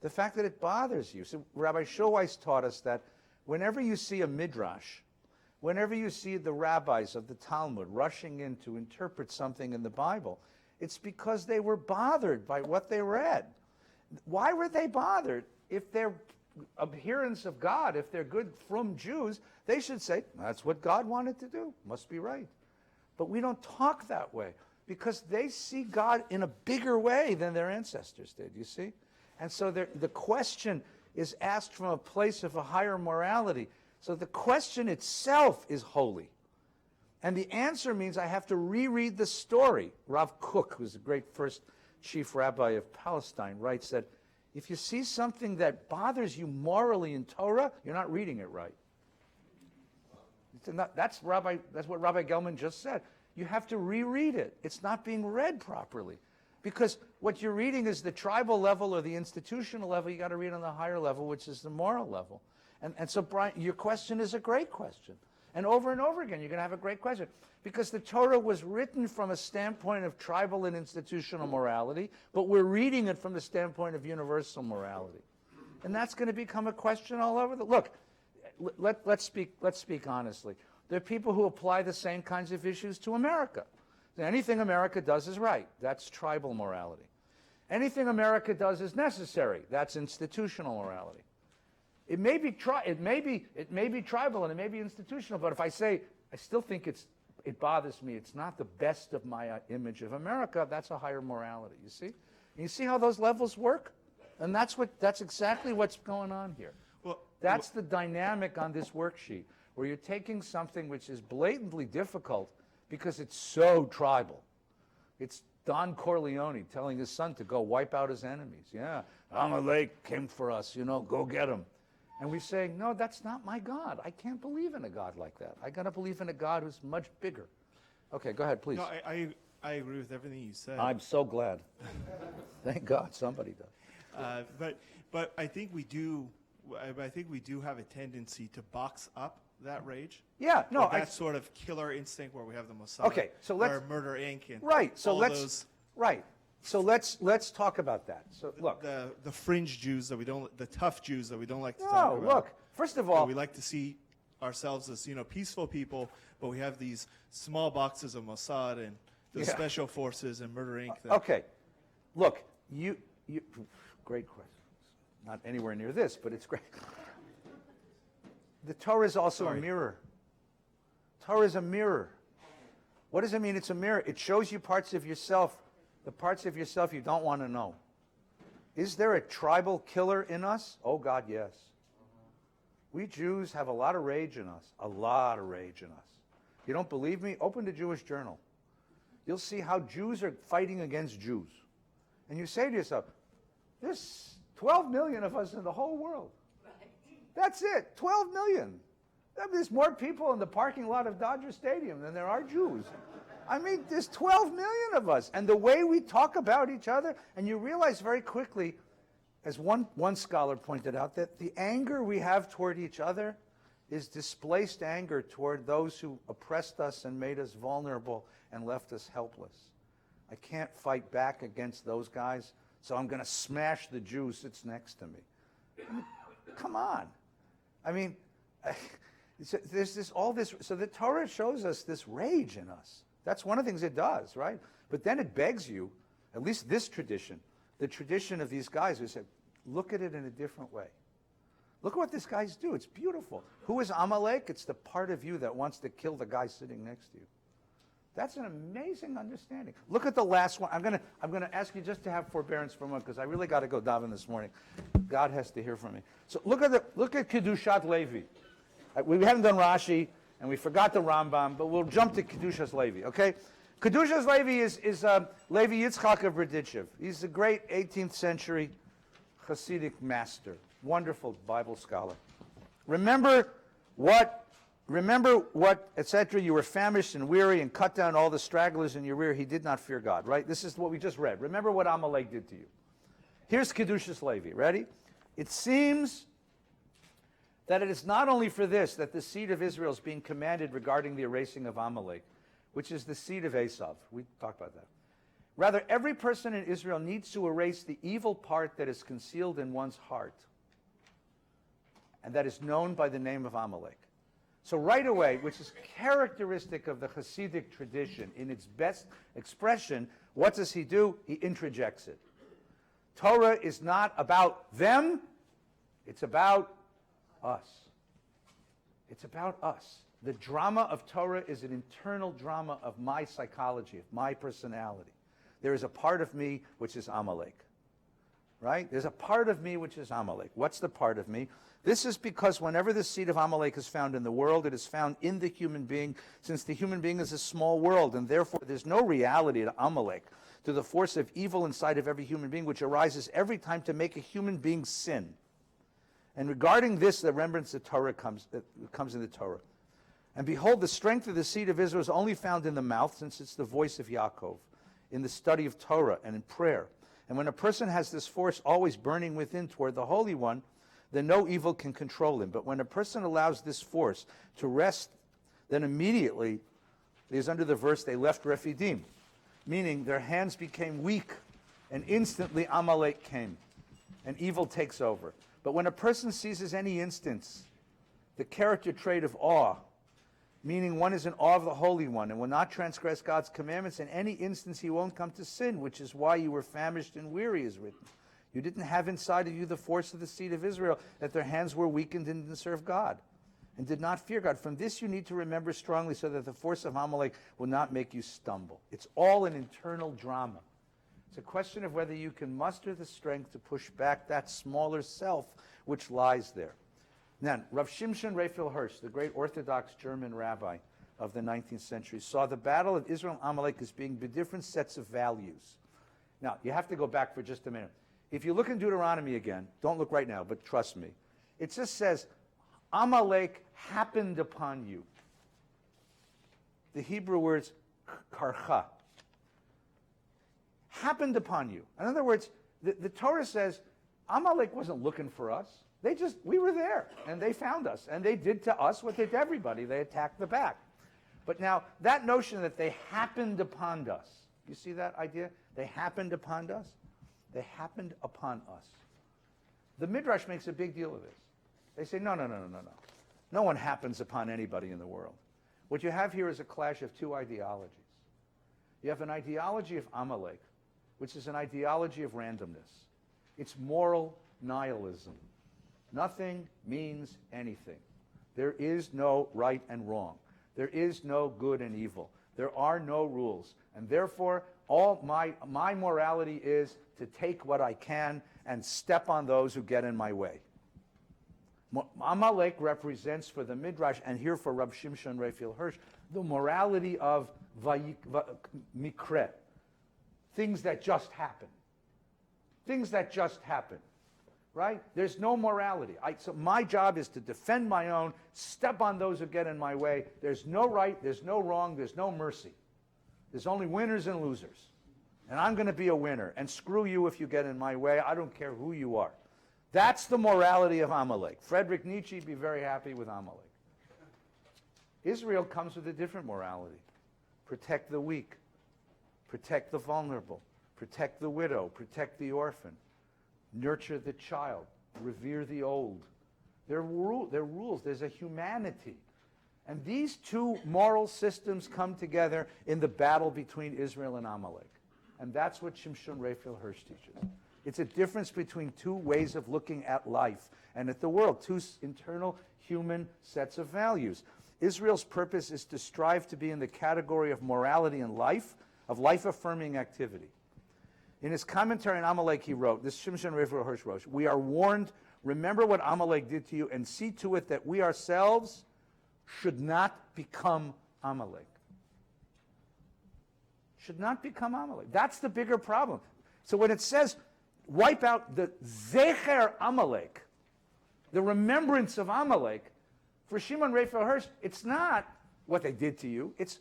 [SPEAKER 1] So Rabbi Schulweis taught us that whenever you see a midrash, whenever you see the rabbis of the Talmud rushing in to interpret something in the Bible, it's because they were bothered by what they read. Why were they bothered? If they're adherents of God, if they're good from Jews, they should say, that's what God wanted to do. Must be right. But we don't talk that way because they see God in a bigger way than their ancestors did, you see? And so the question is asked from a place of a higher morality. So the question itself is holy. And the answer means I have to reread the story. Rav Kook, who's the great first chief rabbi of Palestine, writes that if you see something that bothers you morally in Torah, you're not reading it right. That's what Rabbi Gelman just said. You have to reread it. It's not being read properly. Because what you're reading is the tribal level or the institutional level. You got to read on the higher level, which is the moral level. And so, Brian, your question is a great question. And over again, you're going to have a great question. Because the Torah was written from a standpoint of tribal and institutional morality, but we're reading it from the standpoint of universal morality. And that's going to become a question all over the... Look, let's speak honestly. There are people who apply the same kinds of issues to America. Anything America does is right. That's tribal morality. Anything America does is necessary. That's institutional morality. It may be tribal and it may be institutional, but if I say I still think it bothers me, it's not the best of my image of America, that's a higher morality, you see? And you see how those levels work? And that's exactly what's going on here. That's the dynamic on this worksheet, where you're taking something which is blatantly difficult because it's so tribal. It's Don Corleone telling his son to go wipe out his enemies. Yeah, Amalek came for us, go get him. And we say, no, that's not my God. I can't believe in a God like that. I got to believe in a God who's much bigger. Okay, go ahead, please.
[SPEAKER 13] No, I agree with everything you said.
[SPEAKER 1] I'm so glad. Thank God somebody does.
[SPEAKER 13] But I think we do. I think we do have a tendency to box up that rage.
[SPEAKER 1] Yeah, no,
[SPEAKER 13] that sort of killer instinct where we have the Mossad,
[SPEAKER 1] okay, so let's
[SPEAKER 13] Murder Inc. and
[SPEAKER 1] right. So
[SPEAKER 13] all
[SPEAKER 1] let's
[SPEAKER 13] those,
[SPEAKER 1] right. So let's talk about that. So look,
[SPEAKER 13] the fringe Jews that we don't, the tough Jews that we don't like to talk about.
[SPEAKER 1] No, look. First of all,
[SPEAKER 13] we like to see ourselves as peaceful people, but we have these small boxes of Mossad and the special forces and Murder Inc.
[SPEAKER 1] Okay, look, you great question. Not anywhere near this, but it's great. The Torah is also a mirror. Torah is a mirror. What does it mean it's a mirror? It shows you parts of yourself, the parts of yourself you don't want to know. Is there a tribal killer in us? Oh, God, yes. We Jews have a lot of rage in us, a lot of rage in us. You don't believe me? Open the Jewish Journal. You'll see how Jews are fighting against Jews. And you say to yourself, there's 12 million of us in the whole world. That's it, 12 million. There's more people in the parking lot of Dodger Stadium than there are Jews. I mean, there's 12 million of us. And the way we talk about each other, and you realize very quickly, as one scholar pointed out, that the anger we have toward each other is displaced anger toward those who oppressed us and made us vulnerable and left us helpless. I can't fight back against those guys, so I'm going to smash the Jew who sits next to me. I mean, come on. I mean, there's all this. So the Torah shows us this rage in us. That's one of the things it does, right? But then it begs you, at least this tradition, the tradition of these guys who said, look at it in a different way. Look at what these guys do. It's beautiful. Who is Amalek? It's the part of you that wants to kill the guy sitting next to you. That's an amazing understanding. Look at the last one. I'm gonna ask you just to have forbearance for a moment because I really got to go daven this morning. God has to hear from me. So look at Kedushat Levi. We haven't done Rashi and we forgot the Rambam, but we'll jump to Kedushat Levi. Okay, Kedushat Levi is Levi Yitzchak of Berdichev. He's a great 18th century Hasidic master, wonderful Bible scholar. Remember what, etc. You were famished and weary and cut down all the stragglers in your rear. He did not fear God, right? This is what we just read. Remember what Amalek did to you. Here's Kedushas Levi. Ready? It seems that it is not only for this that the seed of Israel is being commanded regarding the erasing of Amalek, which is the seed of Esav. We talked about that. Rather, every person in Israel needs to erase the evil part that is concealed in one's heart and that is known by the name of Amalek. So right away, which is characteristic of the Hasidic tradition in its best expression, what does he do? He introjects it. Torah is not about them, it's about us. It's about us. The drama of Torah is an internal drama of my psychology, of my personality. There is a part of me which is Amalek. Right? There's a part of me which is Amalek. What's the part of me? This is because whenever the seed of Amalek is found in the world, it is found in the human being, since the human being is a small world, and therefore there's no reality to Amalek, to the force of evil inside of every human being, which arises every time to make a human being sin. And regarding this, the remembrance of Torah comes in the Torah. And behold, the strength of the seed of Israel is only found in the mouth, since it's the voice of Yaakov, in the study of Torah and in prayer. And when a person has this force always burning within toward the Holy One, then no evil can control him. But when a person allows this force to rest, then immediately, because under the verse, they left Rephidim, meaning their hands became weak, and instantly Amalek came, and evil takes over. But when a person seizes any instance, the character trait of awe, meaning one is in awe of the Holy One and will not transgress God's commandments, in any instance he won't come to sin, which is why you were famished and weary, is written. You didn't have inside of you the force of the seed of Israel, that their hands were weakened and didn't serve God, and did not fear God. From this you need to remember strongly, so that the force of Amalek will not make you stumble. It's all an internal drama. It's a question of whether you can muster the strength to push back that smaller self which lies there. Then, Rav Shimshon Raphael Hirsch, the great Orthodox German rabbi of the 19th century, saw the battle of Israel and Amalek as being different sets of values. Now, you have to go back for just a minute. If you look in Deuteronomy again, don't look right now, but trust me, it just says, Amalek happened upon you. The Hebrew words, karcha. Happened upon you. In other words, the Torah says, Amalek wasn't looking for us. We were there, and they found us, and they did to us what they did to everybody. They attacked the back. But now, that notion that they happened upon us, you see that idea? They happened upon us? They happened upon us. The Midrash makes a big deal of this. They say, no. No one happens upon anybody in the world. What you have here is a clash of two ideologies. You have an ideology of Amalek, which is an ideology of randomness. It's moral nihilism. Nothing means anything. There is no right and wrong. There is no good and evil. There are no rules. And therefore, all my morality is to take what I can and step on those who get in my way. Amalek represents for the Midrash, and here for Rab Shimshon Raphael Hirsch, the morality of mikre, things that just happen. Things that just happen, right? There's no morality. So my job is to defend my own, step on those who get in my way. There's no right, there's no wrong, there's no mercy. There's only winners and losers. And I'm going to be a winner. And screw you if you get in my way. I don't care who you are. That's the morality of Amalek. Friedrich Nietzsche would be very happy with Amalek. Israel comes with a different morality. Protect the weak. Protect the vulnerable. Protect the widow. Protect the orphan. Nurture the child. Revere the old. There are rules. There's a humanity. And these two moral systems come together in the battle between Israel and Amalek. And that's what Shimshon Raphael Hirsch teaches. It's a difference between two ways of looking at life and at the world, two internal human sets of values. Israel's purpose is to strive to be in the category of morality and life, of life-affirming activity. In his commentary on Amalek, he wrote, this Shimshon Raphael Hirsch wrote, "We are warned, remember what Amalek did to you, and see to it that we ourselves should not become Amalek." Should not become Amalek. That's the bigger problem. So when it says, wipe out the Zecher Amalek, the remembrance of Amalek, for Shimon Raphael Hirsch, it's not what they did to you. It's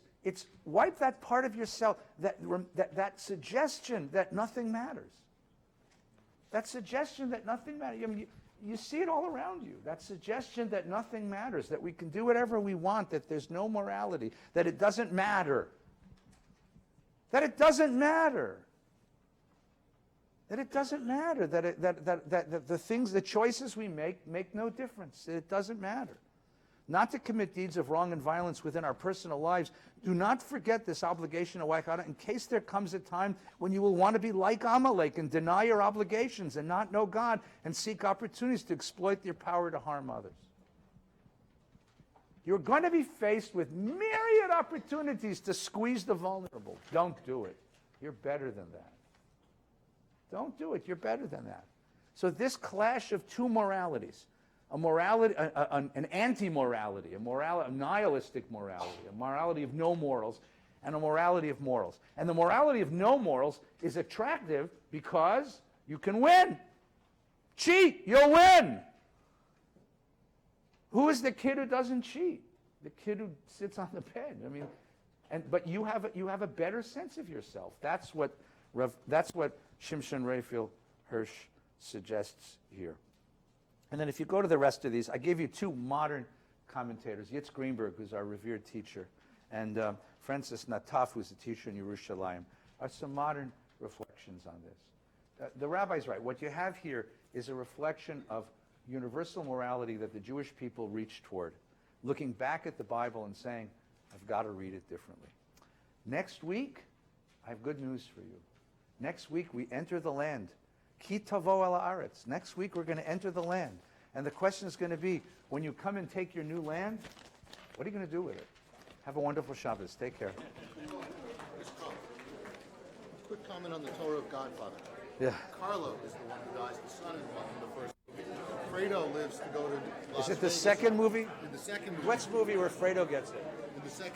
[SPEAKER 1] wipe that part of yourself, that suggestion that nothing matters. That suggestion that nothing matters. I mean, you see it all around you. That suggestion that nothing matters, that we can do whatever we want, that there's no morality, that it doesn't matter. That it doesn't matter. That it doesn't matter. That the things, the choices we make no difference. It doesn't matter. Not to commit deeds of wrong and violence within our personal lives. Do not forget this obligation of Waikata in case there comes a time when you will want to be like Amalek and deny your obligations and not know God and seek opportunities to exploit your power to harm others. You're going to be faced with myriad opportunities to squeeze the vulnerable. Don't do it. You're better than that. Don't do it. You're better than that. So this clash of two moralities, a morality, an anti-morality, a nihilistic morality, a morality of no morals, and a morality of morals. And the morality of no morals is attractive because you can win. Cheat, you'll win. Who is the kid who doesn't cheat? The kid who sits on the bed. I mean, but you have a better sense of yourself. That's what Shimshon Raphael Hirsch suggests here. And then if you go to the rest of these, I gave you two modern commentators, Yitz Greenberg, who's our revered teacher, and Francis Nataf, who's a teacher in Yerushalayim, are some modern reflections on this. The rabbi's right. What you have here is a reflection of universal morality that the Jewish people reached toward, looking back at the Bible and saying, I've got to read it differently. Next week, I have good news for you. Next week, we enter the land. Ki tavo el haaretz. Next week, we're going to enter the land. And the question is going to be, when you come and take your new land, what are you going to do with it? Have a wonderful Shabbos. Take care.
[SPEAKER 4] Quick comment on the Torah of Godfather.
[SPEAKER 1] Yeah.
[SPEAKER 4] Carlo is the one who dies, the son-in-law in the first movie. Fredo lives to go to Las
[SPEAKER 1] Is it the
[SPEAKER 4] Vegas.
[SPEAKER 1] second movie?
[SPEAKER 4] In the second movie.
[SPEAKER 1] Which movie where Fredo gets it?
[SPEAKER 4] In the second